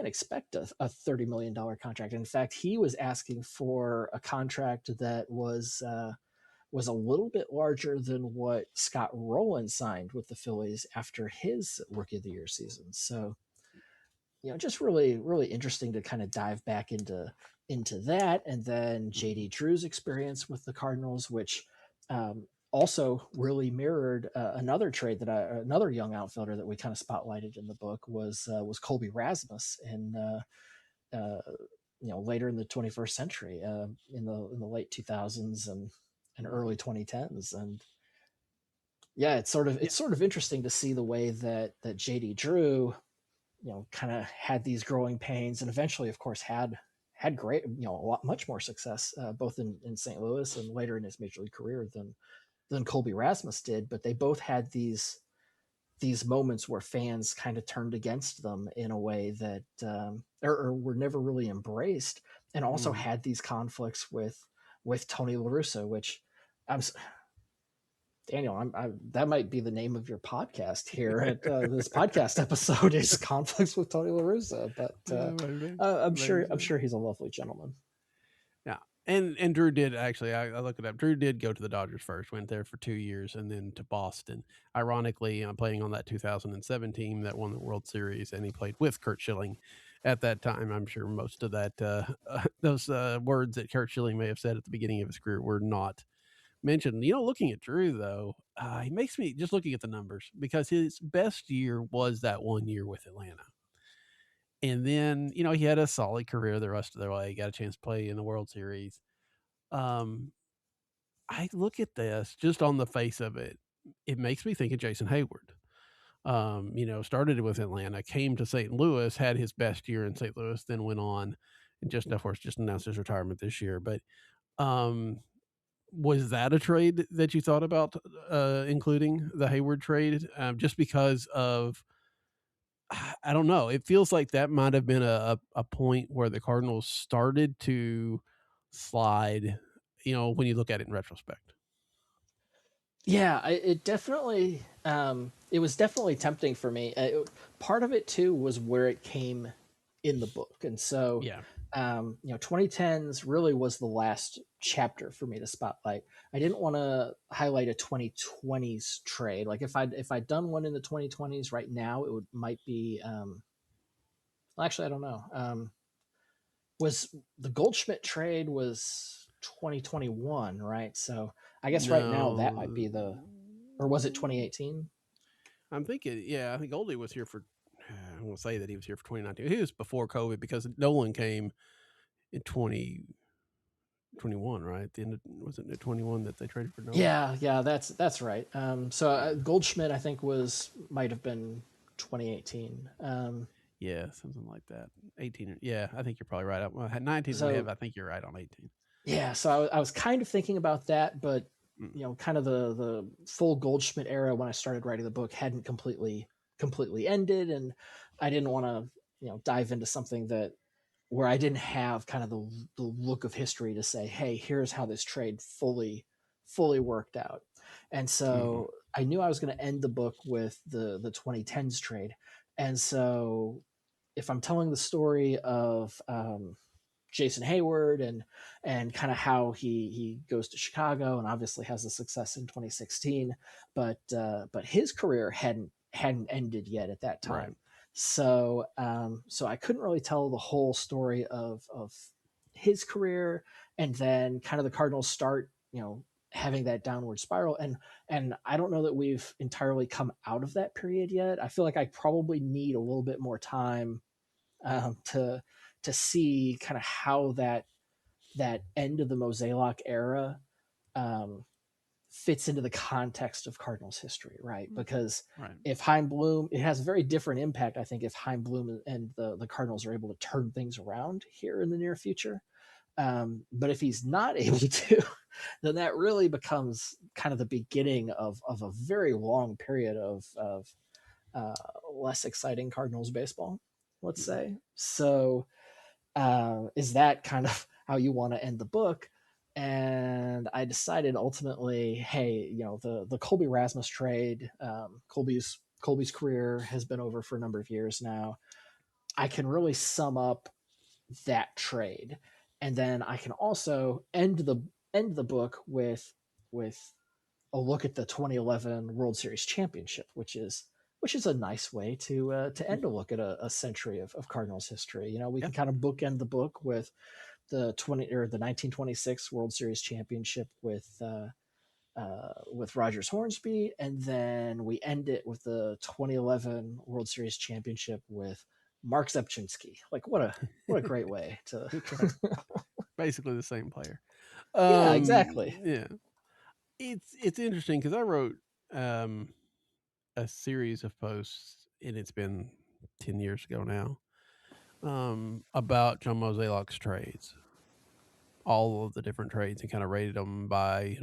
expect a $30 million contract. In fact, he was asking for a contract that was a little bit larger than what Scott Rowland signed with the Phillies after his Rookie of the Year season. So, just really, really interesting to kind of dive back into that. And then JD Drew's experience with the Cardinals, which also really mirrored another trade that another young outfielder that we kind of spotlighted in the book was Colby Rasmus in later in the 21st century, in the late 2000s and early 2010s. And yeah, it's sort of interesting to see the way that JD Drew, kind of had these growing pains, and eventually, of course, had great, much more success, both in St. Louis and later in his major league career than Colby Rasmus did. But they both had these moments where fans kind of turned against them in a way that or were never really embraced, and also had these conflicts with Tony La Russa, which Daniel, that might be the name of your podcast here at this podcast episode, is Conflicts with Tony La Russa. But I'm sure he's a lovely gentleman. Yeah. And Drew did actually, I looked it up. Drew did go to the Dodgers first, went there for 2 years, and then to Boston. Ironically, playing on that 2007 team that won the World Series, and he played with Curt Schilling at that time. I'm sure most of that those words that Curt Schilling may have said at the beginning of his career were not mentioned. Looking at Drew, though, he makes me, just looking at the numbers, because his best year was that 1 year with Atlanta. And then, he had a solid career the rest of their way. Got a chance to play in the World Series. I look at this just on the face of it. It makes me think of Jason Hayward. Started with Atlanta, came to St. Louis, had his best year in St. Louis, then went on and just, of course, just announced his retirement this year. But was that a trade that you thought about including the Hayward trade? Just because of, I don't know. It feels like that might have been a point where the Cardinals started to slide, when you look at it in retrospect. Yeah, it definitely it was definitely tempting for me. Part of it too was where it came in the book, and so Yeah. 2010s really was the last chapter for me to spotlight. I didn't want to highlight a 2020s trade. Like if I'd done one in the 2020s right now, it might be. Actually, I don't know. Was the Goldschmidt trade was 2021, right? So I guess right now that might be or was it 2018? I'm thinking, I think Goldie was here for, I won't say that he was here for 2019. He was before COVID because Nolan came in 2021, right? The end of, wasn't it 21 that they traded for Nolan? Yeah, that's right. So Goldschmidt, I think might have been 2018. Yeah, something like that. 18. Yeah, I think you're probably right. Well, 19 So- I think you're right on 18. Yeah, so I was kind of thinking about that, but kind of the full Goldschmidt era when I started writing the book hadn't completely ended, and I didn't want to dive into something where I didn't have kind of the look of history to say, hey, here's how this trade fully worked out. And so I knew I was going to end the book with the 2010s trade, and so if I'm telling the story of Jason Hayward and kind of how he goes to Chicago and obviously has a success in 2016, but his career hadn't ended yet at that time. Right. So I couldn't really tell the whole story of his career, and then kind of the Cardinals start having that downward spiral, and I don't know that we've entirely come out of that period yet. I feel like I probably need a little bit more time to see kind of how that end of the Mozeliak era fits into the context of Cardinals history, right? Because if Chaim Bloom, it has a very different impact, I think, if Chaim Bloom and the Cardinals are able to turn things around here in the near future. But if he's not able to, then that really becomes kind of the beginning of a very long period of less exciting Cardinals baseball, let's say. So is that kind of how you want to end the book? And I decided ultimately, hey, the Colby Rasmus trade, Colby's career has been over for a number of years now. I can really sum up that trade, and then I can also end the book with a look at the 2011 World Series championship, which is a nice way to end a look at a century of Cardinals history. We can kind of bookend the book with the 1926 World Series championship with Rogers Hornsby, and then we end it with the 2011 World Series championship with Mark Zepchinski. Like what a great way to basically the same player. Yeah, exactly. Yeah, it's interesting because I wrote a series of posts, and it's been 10 years ago now, about John Mozeliak's trades, all of the different trades, and kind of rated them by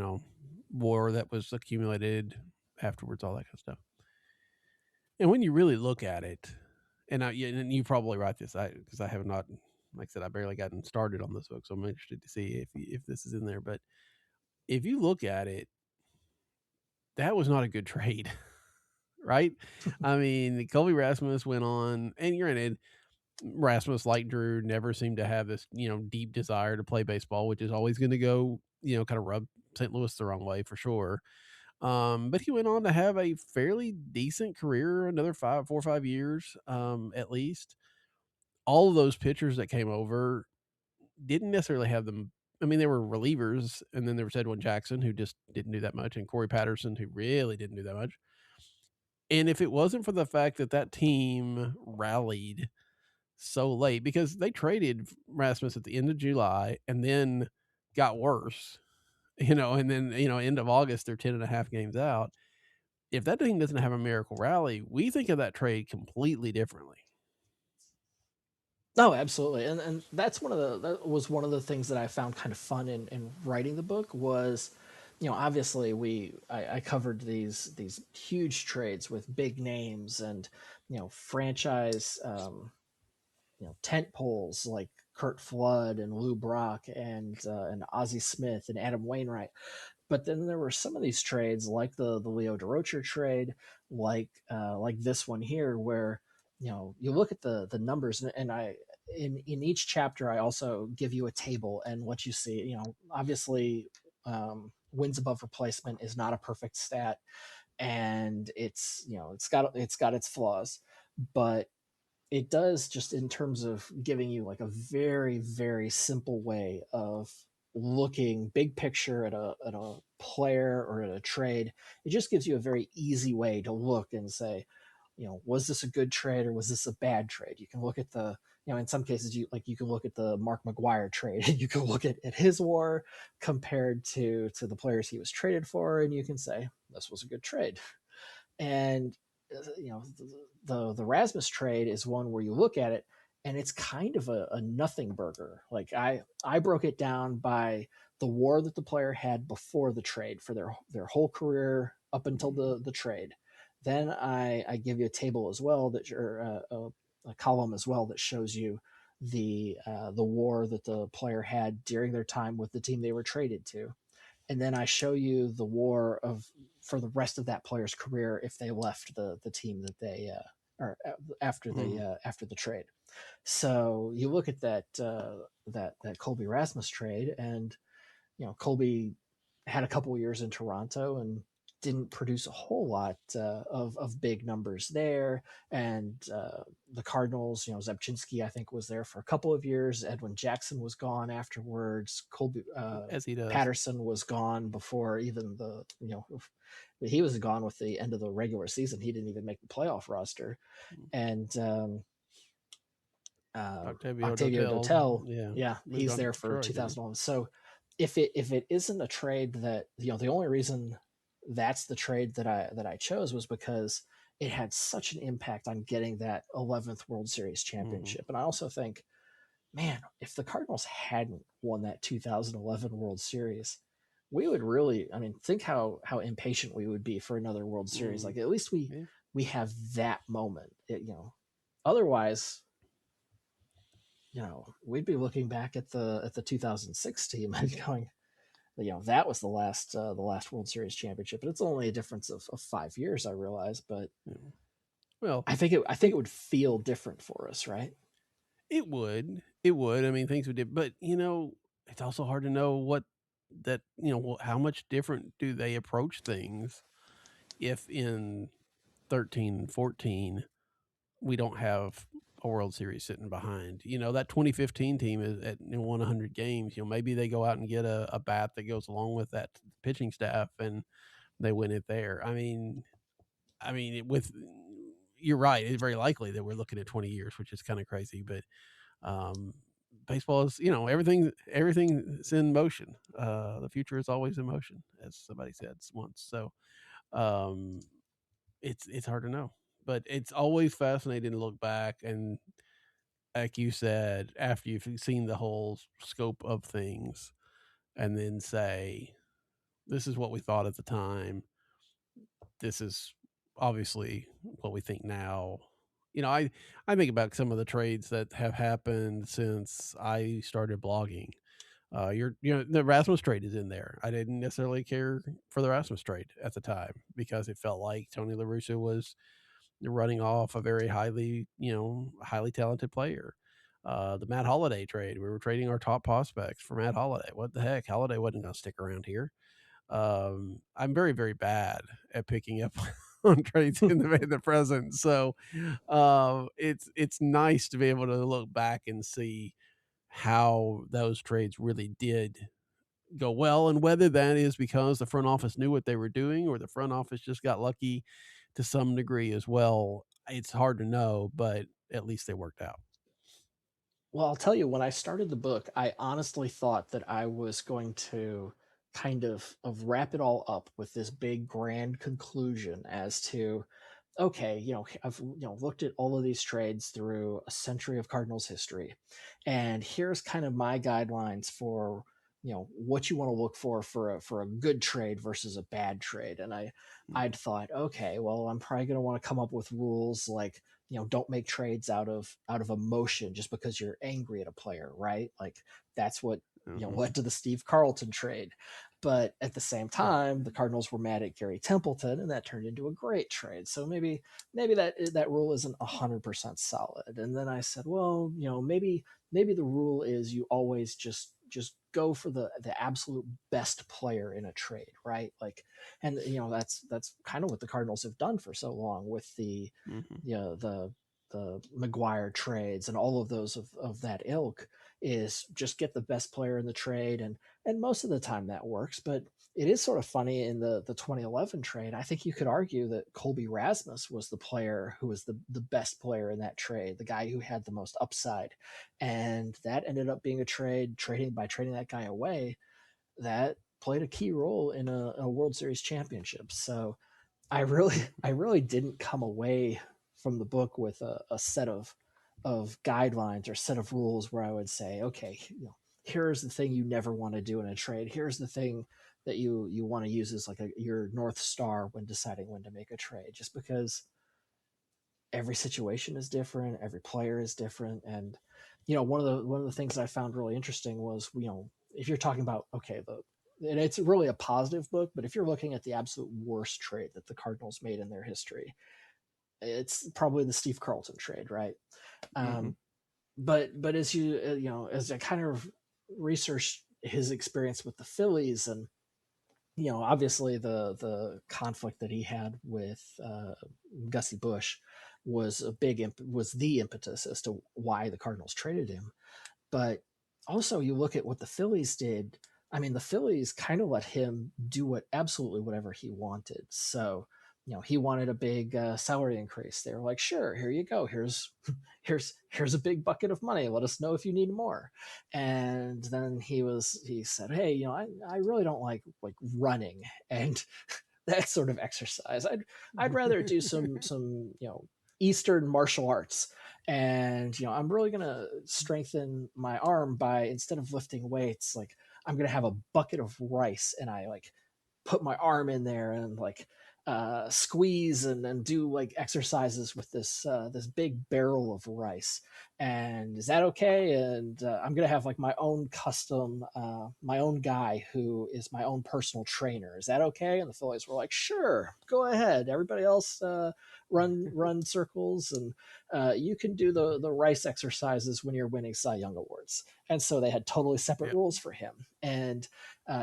war that was accumulated afterwards, all that kind of stuff. And when you really look at it, and you probably write this, because I have not, like I said, I barely gotten started on this book, so I'm interested to see if this is in there. But if you look at it, that was not a good trade. Right? I mean, Colby Rasmus went on, and granted, Rasmus, like Drew, never seemed to have this, deep desire to play baseball, which is always going to go, kind of rub St. Louis the wrong way for sure. But he went on to have a fairly decent career, another 4 or 5 years, at least. All of those pitchers that came over didn't necessarily have them. I mean, they were relievers, and then there was Edwin Jackson, who just didn't do that much, and Corey Patterson, who really didn't do that much. And if it wasn't for the fact that team rallied so late because they traded Rasmus at the end of July and then got worse, and then, end of August, they're 10.5 games out. If that team doesn't have a miracle rally, we think of that trade completely differently. No, absolutely, and that was one of the things that I found kind of fun in writing the book was, obviously I covered these huge trades with big names and franchise tent poles like Kurt Flood and Lou Brock and Ozzie Smith and Adam Wainwright. But then there were some of these trades, like the Leo DeRocher trade, like this one here, where you look at the numbers, and I in each chapter I also give you a table and let you see. Obviously, wins above replacement is not a perfect stat, and it's got its flaws, but it does, just in terms of giving you like a very, very simple way of looking big picture at a player or at a trade. It just gives you a very easy way to look and say, was this a good trade or was this a bad trade? You can look at in some cases you can look at the Mark McGwire trade. You can look at his WAR compared to the players he was traded for, and you can say this was a good trade. And the Rasmus trade is one where you look at it and it's kind of a nothing burger. Like I broke it down by the WAR that the player had before the trade for their whole career up until the trade. Then I give you a table as well a column as well that shows you the WAR that the player had during their time with the team they were traded to. And then I show you the WAR for the rest of that player's career if they left the team that they or after the trade. So you look at that Colby Rasmus trade, and Colby had a couple of years in Toronto and didn't produce a whole lot of big numbers there. And the Cardinals, Zebchinski, I think, was there for a couple of years. Edwin Jackson was gone afterwards. Colby As he does. Patterson was gone before even he was gone with the end of the regular season. He didn't even make the playoff roster. And Octavio Dotel, yeah, he's there for Detroit, 2011. So if it isn't a trade that the only reason that's the trade that I chose was because it had such an impact on getting that 11th World Series championship. And I also think, man, if the Cardinals hadn't won that 2011 World Series, we would really, think how impatient we would be for another World Series. Like, at least we have that moment. Otherwise, we'd be looking back at the 2006 team and going, that was the last World Series championship, and it's only a difference of 5 years, I realize, but well, I think it would feel different for us, right? It would. Things would do, but it's also hard to know how much different do they approach things if in 13, 14 we don't have a World Series sitting behind. That 2015 team is at won 100 games. Maybe they go out and get a bat that goes along with that pitching staff and they win it there. You're right. It's very likely that we're looking at 20 years, which is kind of crazy, but baseball is, everything's in motion. The future is always in motion, as somebody said once. So it's hard to know. But it's always fascinating to look back and, like you said, after you've seen the whole scope of things, and then say, this is what we thought at the time. This is obviously what we think now. I think about some of the trades that have happened since I started blogging. The Rasmus trade is in there. I didn't necessarily care for the Rasmus trade at the time because it felt like Tony La Russa was running off a very highly talented player. The Matt Holliday trade, we were trading our top prospects for Matt Holliday. What the heck? Holliday wasn't going to stick around here. I'm very, very bad at picking up on trades in the present. So it's nice to be able to look back and see how those trades really did go well, and whether that is because the front office knew what they were doing or the front office just got lucky to some degree as well. It's hard to know, but at least they worked out. Well, I'll tell you, when I started the book, I honestly thought that I was going to kind of wrap it all up with this big grand conclusion as to, okay, I've looked at all of these trades through a century of Cardinals history, and here's kind of my guidelines for what you want to look for a good trade versus a bad trade. And I'd thought, okay, well, I'm probably going to want to come up with rules like, don't make trades out of emotion just because you're angry at a player, right? Like that's what led to the Steve Carlton trade. But at the same time, the Cardinals were mad at Gary Templeton, and that turned into a great trade. So maybe that rule isn't 100% solid. And then I said, well, maybe the rule is you always just go for the absolute best player in a trade, right? Like, and that's kind of what the Cardinals have done for so long with the the McGwire trades and all of those of that ilk, is just get the best player in the trade. And most of the time that works. But it is sort of funny in the 2011 trade. I think you could argue that Colby Rasmus was the player who was the best player in that trade, the guy who had the most upside. And that ended up being a trading that guy away, that played a key role in a World Series championship. So I really didn't come away from the book with a set of guidelines or set of rules where I would say, okay, here's the thing you never want to do in a trade. Here's the thing that you want to use as like your North Star when deciding when to make a trade, just because every situation is different, every player is different. And one of the things I found really interesting was, if you're talking about, okay, and it's really a positive book, but if you're looking at the absolute worst trade that the Cardinals made in their history, it's probably the Steve Carlton trade, right? But as as I kind of researched his experience with the Phillies, and obviously the conflict that he had with Gussie Busch was was the impetus as to why the Cardinals traded him. But also, you look at what the Phillies did. I mean, the Phillies kind of let him do absolutely whatever he wanted. So, he wanted a big salary increase. They were like, "Sure, here you go. Here's a big bucket of money. Let us know if you need more." And then he said, "Hey, I really don't like running and that sort of exercise. I'd rather do some Eastern martial arts." And I'm really gonna strengthen my arm by, instead of lifting weights, like I'm gonna have a bucket of rice, and I like put my arm in there and like squeeze and do like exercises with this big barrel of rice. And is that okay? And I'm gonna have like my own custom, my own guy who is my own personal trainer. Is that okay? And the Phillies were like, "Sure, go ahead. Everybody else run circles, and you can do the rice exercises when you're winning Cy Young awards." And so they had totally separate rules for him. And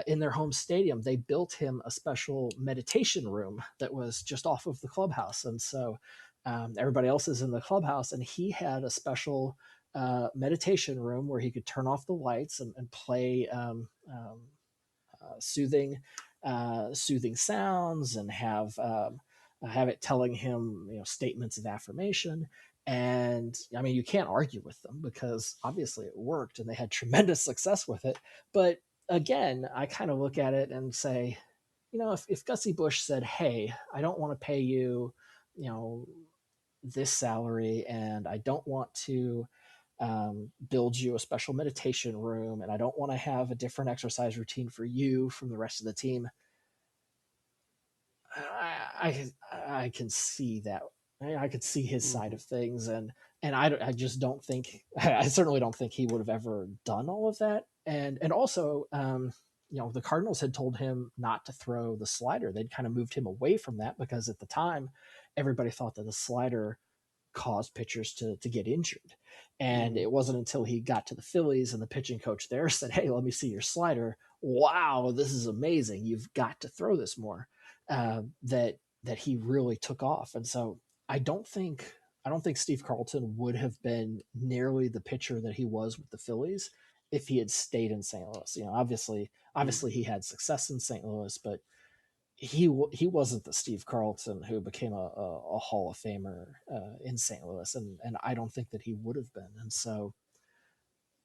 in their home stadium, they built him a special meditation room that was just off of the clubhouse. And so everybody else is in the clubhouse, and he had a special meditation room where he could turn off the lights and play soothing sounds, and have it telling him statements of affirmation. And I mean, you can't argue with them because obviously it worked and they had tremendous success with it. But again, I kind of look at it and say, if Gussie Busch said, "Hey, I don't want to pay you, this salary, and I don't want to build you a special meditation room, and I don't want to have a different exercise routine for you from the rest of the team," I can see that. I could see his side of things, and I just don't think, I certainly don't think he would have ever done all of that. And also, the Cardinals had told him not to throw the slider. They'd kind of moved him away from that because at the time, everybody thought that the slider caused pitchers to get injured. And it wasn't until he got to the Phillies and the pitching coach there said, "Hey, let me see your slider. Wow, this is amazing. You've got to throw this more." That he really took off. And so I don't think Steve Carlton would have been nearly the pitcher that he was with the Phillies if he had stayed in St. Louis. Obviously he had success in St. Louis, but he wasn't the Steve Carlton who became a Hall of Famer in St. Louis, and I don't think that he would have been. And so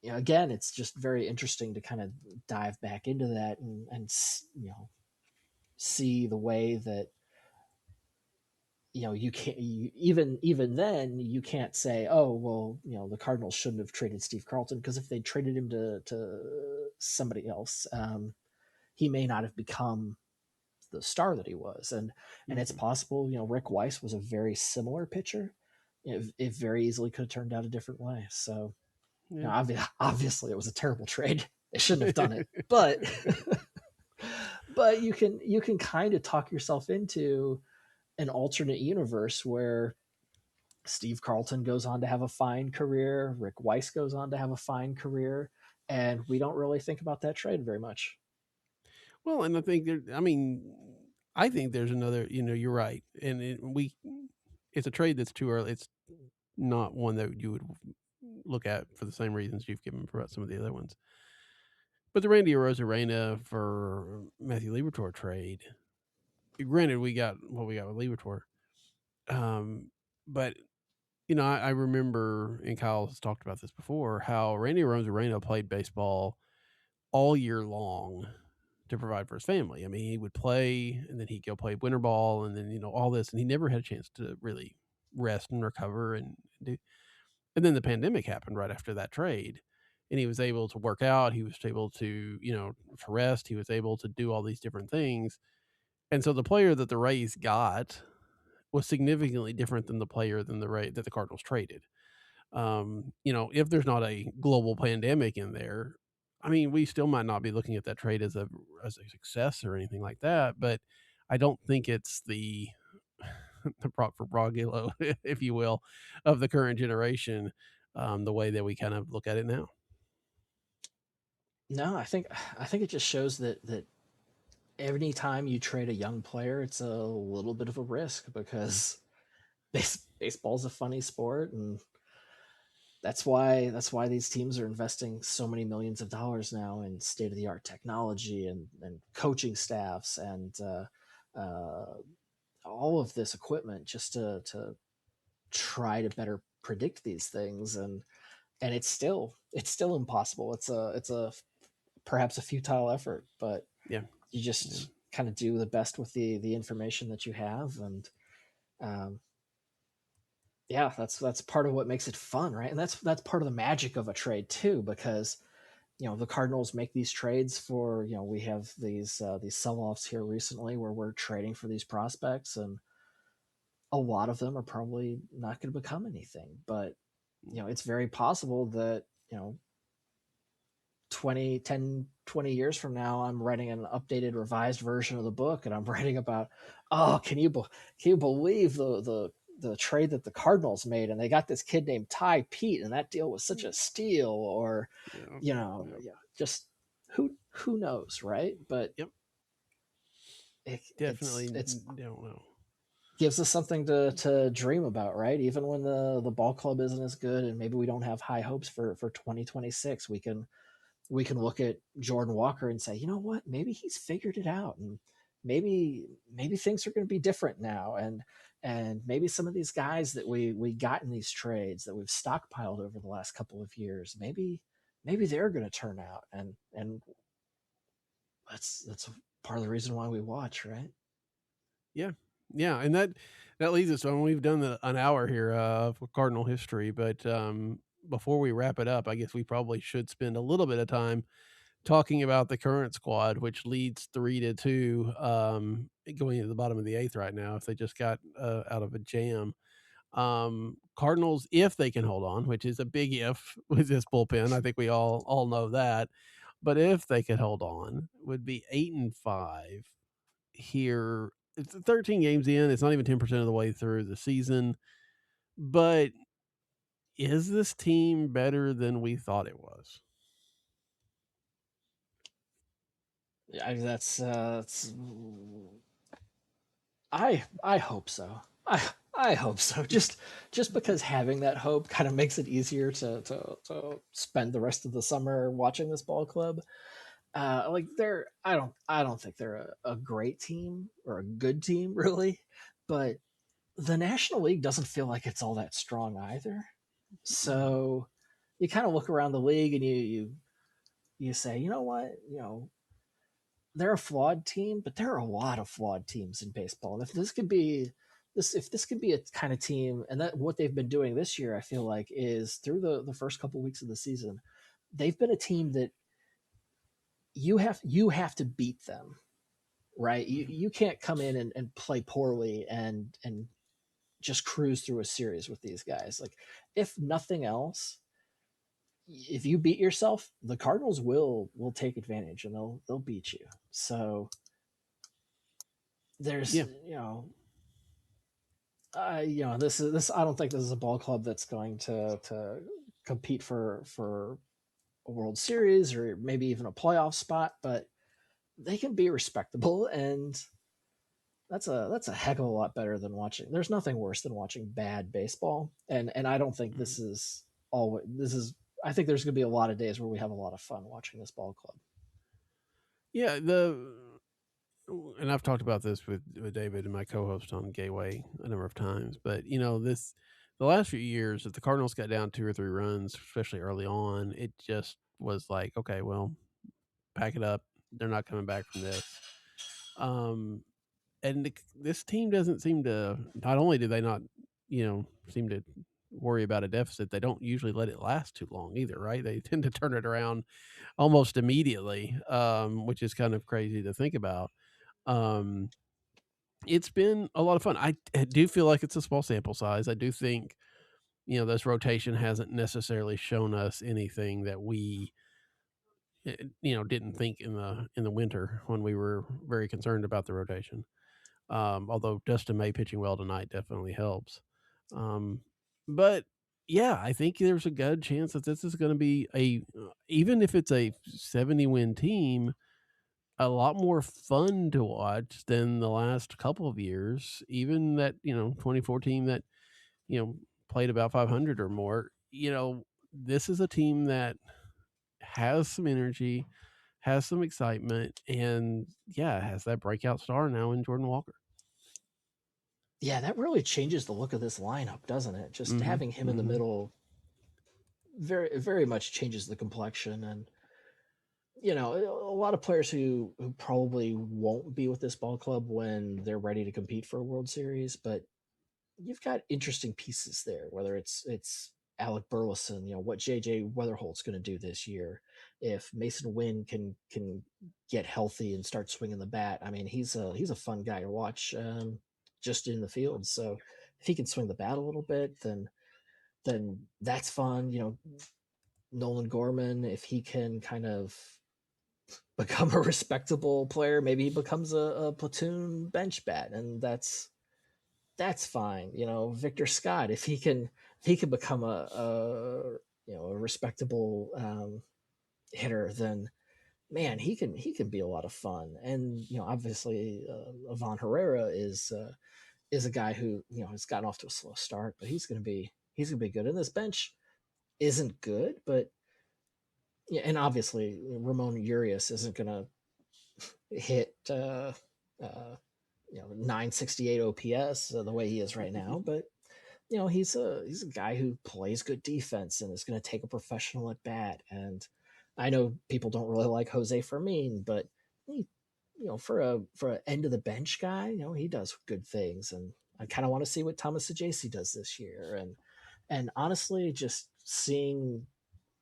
again, it's just very interesting to kind of dive back into that and see the way that you can't even then you can't say, oh well, the Cardinals shouldn't have traded Steve Carlton, because if they traded him to somebody else, he may not have become the star that he was. And it's possible, Rick Weiss was a very similar pitcher. It very easily could have turned out a different way. So obviously it was a terrible trade. They shouldn't have done it, but but you can kind of talk yourself into an alternate universe where Steve Carlton goes on to have a fine career, Rick Weiss goes on to have a fine career, and we don't really think about that trade very much. Well, and I think there's another, you're right. And it's a trade that's too early. It's not one that you would look at for the same reasons you've given for some of the other ones. But the Randy Arozarena for Matthew Liberatore trade, granted, we got what we got with Liberatore. But, I remember, and Kyle has talked about this before, how Randy Arozarena played baseball all year long to provide for his family. I mean, he would play, and then he'd go play winter ball, and then, all this, and he never had a chance to really rest and recover and do. And then the pandemic happened right after that trade, and he was able to work out. He was able to, to rest. He was able to do all these different things. And so the player that the Rays got was significantly different than the player that the Cardinals traded. If there's not a global pandemic in there, I mean, we still might not be looking at that trade as a success or anything like that, but I don't think it's the prop for Brogilo, if you will, of the current generation, the way that we kind of look at it now. No, I think it just shows that any time you trade a young player, it's a little bit of a risk, because baseball's a funny sport, and that's why these teams are investing so many millions of dollars now in state-of-the-art technology and coaching staffs and all of this equipment, just to try to better predict these things. And it's still impossible. It's a perhaps a futile effort, but yeah, you just kind of do the best with the information that you have. And that's part of what makes it fun, right? And that's part of the magic of a trade too, because the Cardinals make these trades for, we have these sell-offs here recently where we're trading for these prospects, and a lot of them are probably not going to become anything. But it's very possible that 20 years from now, I'm writing an updated, revised version of the book, and I'm writing about, can you believe the trade that the Cardinals made, and they got this kid named Ty Pete, and that deal was such a steal, or just who knows, right? But definitely it's don't know. Gives us something to dream about, right? Even when the ball club isn't as good, and maybe we don't have high hopes for 2026, we can look at Jordan Walker and say, you know what, maybe he's figured it out, and maybe things are going to be different now, and maybe some of these guys that we got in these trades that we've stockpiled over the last couple of years, maybe they're going to turn out, and that's part of the reason why we watch, right? Yeah, and that leads us on. We've done an hour here of Cardinal history, but before we wrap it up, I guess we probably should spend a little bit of time talking about the current squad, which leads 3-2, going into the bottom of the 8th right now, if they just got out of a jam. Cardinals, if they can hold on, which is a big if with this bullpen, I think we all know that, but if they could hold on, would be 8-5 here. It's 13 games in. It's not even 10% of the way through the season, but is this team better than we thought it was? Yeah, that's I hope so. I hope so. Just because having that hope kind of makes it easier to spend the rest of the summer watching this ball club. I don't think they're a great team or a good team really, but the National League doesn't feel like it's all that strong either. So, you kind of look around the league and you say, you know what, they're a flawed team, but there are a lot of flawed teams in baseball. And if this could be a kind of team, and that what they've been doing this year, I feel like, is through the first couple weeks of the season, they've been a team that you have to beat them, right? You can't come in and play poorly and just cruise through a series with these guys. Like, if nothing else, if you beat yourself, the Cardinals will take advantage and they'll beat you. So there's this I don't think this is a ball club that's going to compete for a World Series or maybe even a playoff spot, but they can be respectable, and that's a heck of a lot better than watching. There's nothing worse than watching bad baseball, and I don't think this is all. This is. I think there's going to be a lot of days where we have a lot of fun watching this ball club. Yeah, and I've talked about this with David and my co-host on Gateway a number of times, but the last few years, if the Cardinals got down 2 or 3 runs, especially early on, it just was like, okay, well, pack it up. They're not coming back from this. And this team doesn't seem to. Not only do they not, seem to worry about a deficit, they don't usually let it last too long either, right? They tend to turn it around almost immediately, which is kind of crazy to think about. It's been a lot of fun. I do feel like it's a small sample size. I do think, this rotation hasn't necessarily shown us anything that we, didn't think in the winter when we were very concerned about the rotation. Although Dustin May pitching well tonight definitely helps. But yeah, I think there's a good chance that this is going to be even if it's a 70-win team, a lot more fun to watch than the last couple of years. Even that 2014 that played about 500 or more. This is a team that has some energy, has some excitement, and has that breakout star now in Jordan Walker. Yeah, that really changes the look of this lineup, doesn't it? Just having him in the middle very, very much changes the complexion. And, a lot of players who probably won't be with this ball club when they're ready to compete for a World Series, but you've got interesting pieces there, whether it's Alec Burleson, what JJ Weatherholt's going to do this year. If Mason Wynn can get healthy and start swinging the bat, I mean, he's a fun guy to watch. Just in the field. So if he can swing the bat a little bit, then that's fun. Nolan Gorman, if he can kind of become a respectable player, maybe he becomes a platoon bench bat, and that's fine. Victor Scott, if he can become a respectable hitter, then man, he can be a lot of fun. And obviously Ivan Herrera is a guy who has gotten off to a slow start, but he's gonna be good. And this bench isn't good, but yeah, and obviously Ramon Urias isn't gonna hit 968 OPS the way he is right now, but he's a guy who plays good defense and is going to take a professional at bat. And I know people don't really like Jose Fermin, but he, for a end of the bench guy, he does good things. And I kind of want to see what Thomas Sajaci does this year. And honestly, just seeing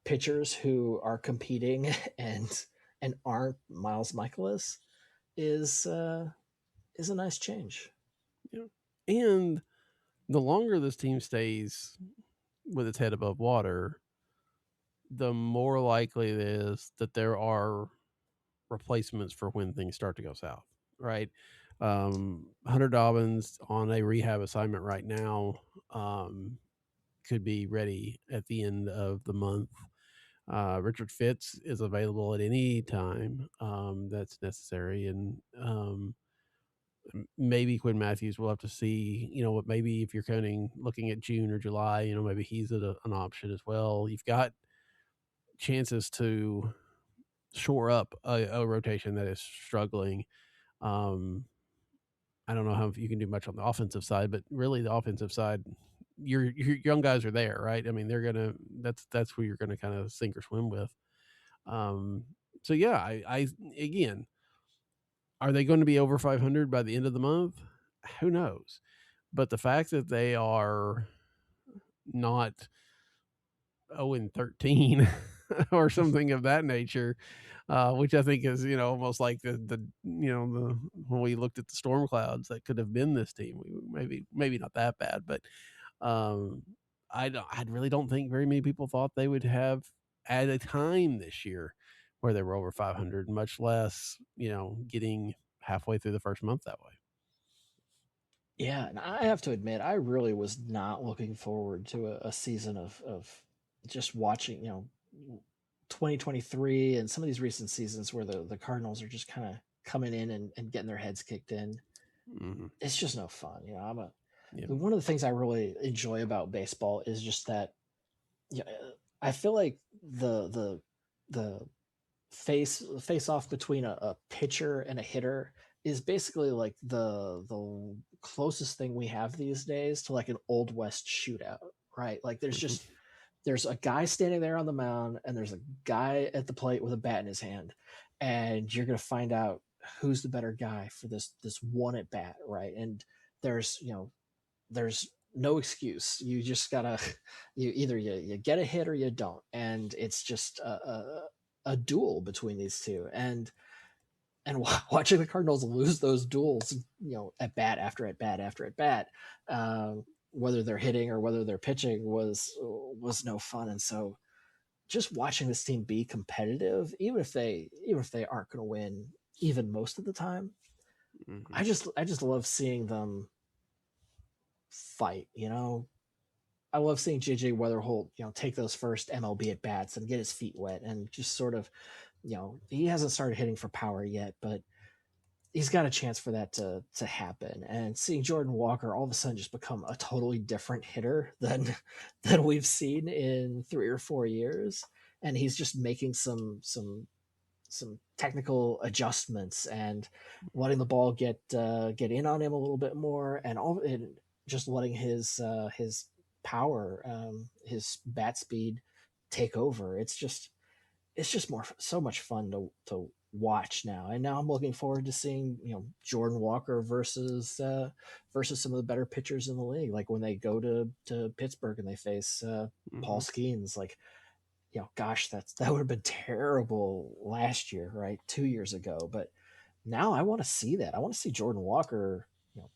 pitchers who are competing and aren't Miles Michaelis is a nice change. Yeah. And the longer this team stays with its head above water, the more likely it is that there are replacements for when things start to go south, right? Hunter Dobbins on a rehab assignment right now could be ready at the end of the month. Richard Fitz is available at any time that's necessary, and maybe Quinn Matthews, we'll have to see, maybe if you're looking at June or July, maybe he's an option as well. You've got chances to shore up a rotation that is struggling. I don't know how you can do much on the offensive side, but really the offensive side, your young guys are there, right? I mean, that's who you're gonna kind of sink or swim with. So yeah, I again, are they going to be over 500 by the end of the month? Who knows? But the fact that they are not 0-13 or something of that nature, which I think is, almost like the when we looked at the storm clouds that could have been this team. Maybe not that bad, but um, I really don't think very many people thought they would have at a time this year where they were over 500, much less, getting halfway through the first month that way. Yeah, and I have to admit, I really was not looking forward to a season of just watching, 2023 and some of these recent seasons where the Cardinals are just kind of coming in and getting their heads kicked in. Mm-hmm. It's just no fun. Yeah. One of the things I really enjoy about baseball is just that, I feel like the face off between a pitcher and a hitter is basically like the closest thing we have these days to like an old west shootout, right? Like there's a guy standing there on the mound and there's a guy at the plate with a bat in his hand, and you're going to find out who's the better guy for this one at bat, right? And there's no excuse. You just gotta you get a hit or you don't, and it's just a duel between these two. And watching the Cardinals lose those duels, at bat after at bat after at bat, whether they're hitting or whether they're pitching was no fun. And so just watching this team be competitive, even if they aren't going to win even most of the time, Mm-hmm. I just love seeing them fight. I love seeing JJ Weatherholt, take those first MLB at bats and get his feet wet and just sort of, he hasn't started hitting for power yet, but he's got a chance for that to happen. And seeing Jordan Walker all of a sudden just become a totally different hitter than we've seen in 3 or 4 years, and he's just making some technical adjustments and letting the ball get in on him a little bit more, and just letting his power, his bat speed take over. It's just so much fun to watch now. And now I'm looking forward to seeing, Jordan Walker versus some of the better pitchers in the league. Like when they go to Pittsburgh and they face Paul Skeens, like, gosh, that would have been terrible last year, right? 2 years ago. But now I want to see that. I want to see Jordan Walker,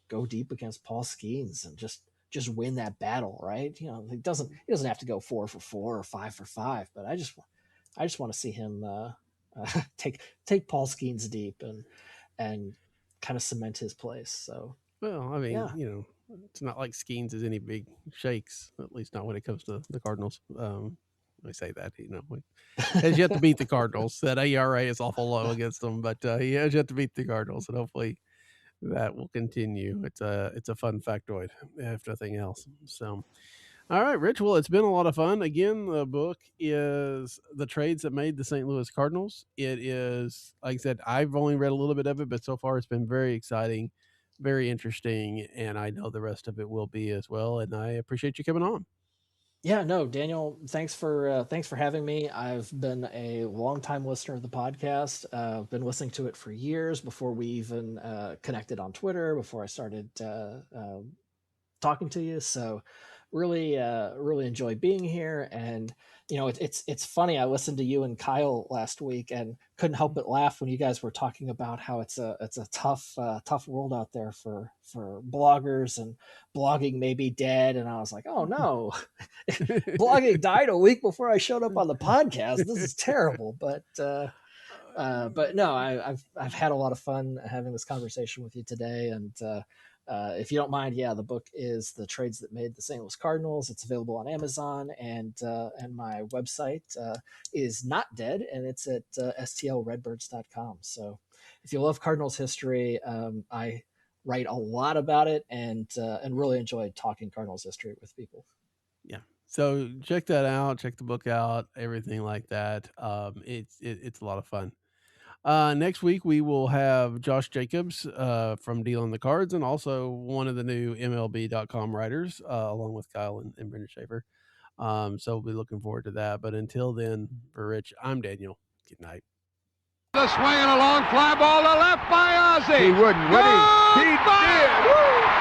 go deep against Paul Skeens and just win that battle, right? He doesn't have to go 4 for 4 or 5 for 5, but I just want to see him take Paul Skeens deep and kind of cement his place. So, well, I mean, it's not like Skeens is any big shakes, at least not when it comes to the Cardinals. I say that, has yet to beat the Cardinals. That ERA is awful low against them, but he has yet to beat the Cardinals, and hopefully that will continue. It's a fun factoid, if nothing else. So, all right, Rich. Well, it's been a lot of fun. Again, the book is The Trades That Made the St. Louis Cardinals. It is, like I said, I've only read a little bit of it, but so far it's been very exciting, very interesting, and I know the rest of it will be as well. And I appreciate you coming on. Yeah, no, Daniel, thanks for having me. I've been a longtime listener of the podcast. I've been listening to it for years before we even connected on Twitter, before I started talking to you. So really enjoy being here. And it's funny, I listened to you and Kyle last week and couldn't help but laugh when you guys were talking about how it's a tough world out there for bloggers, and blogging may be dead. And I was like, oh no, blogging died a week before I showed up on the podcast. This is terrible. But no, I've had a lot of fun having this conversation with you today. And if you don't mind, the book is The Trades That Made the St. Louis Cardinals. It's available on Amazon, and my website is not dead, and it's at stlredbirds.com. So if you love Cardinals history, I write a lot about it, and really enjoy talking Cardinals history with people. Yeah. So check that out. Check the book out. Everything like that. It's a lot of fun. Next week, we will have Josh Jacobs from Deal on the Cards and also one of the new MLB.com writers, along with Kyle and Brendan Schaefer. So we'll be looking forward to that. But until then, for Rich, I'm Daniel. Good night. The swing and a long fly ball to left by Ozzie. He wouldn't, would he? He did. Woo!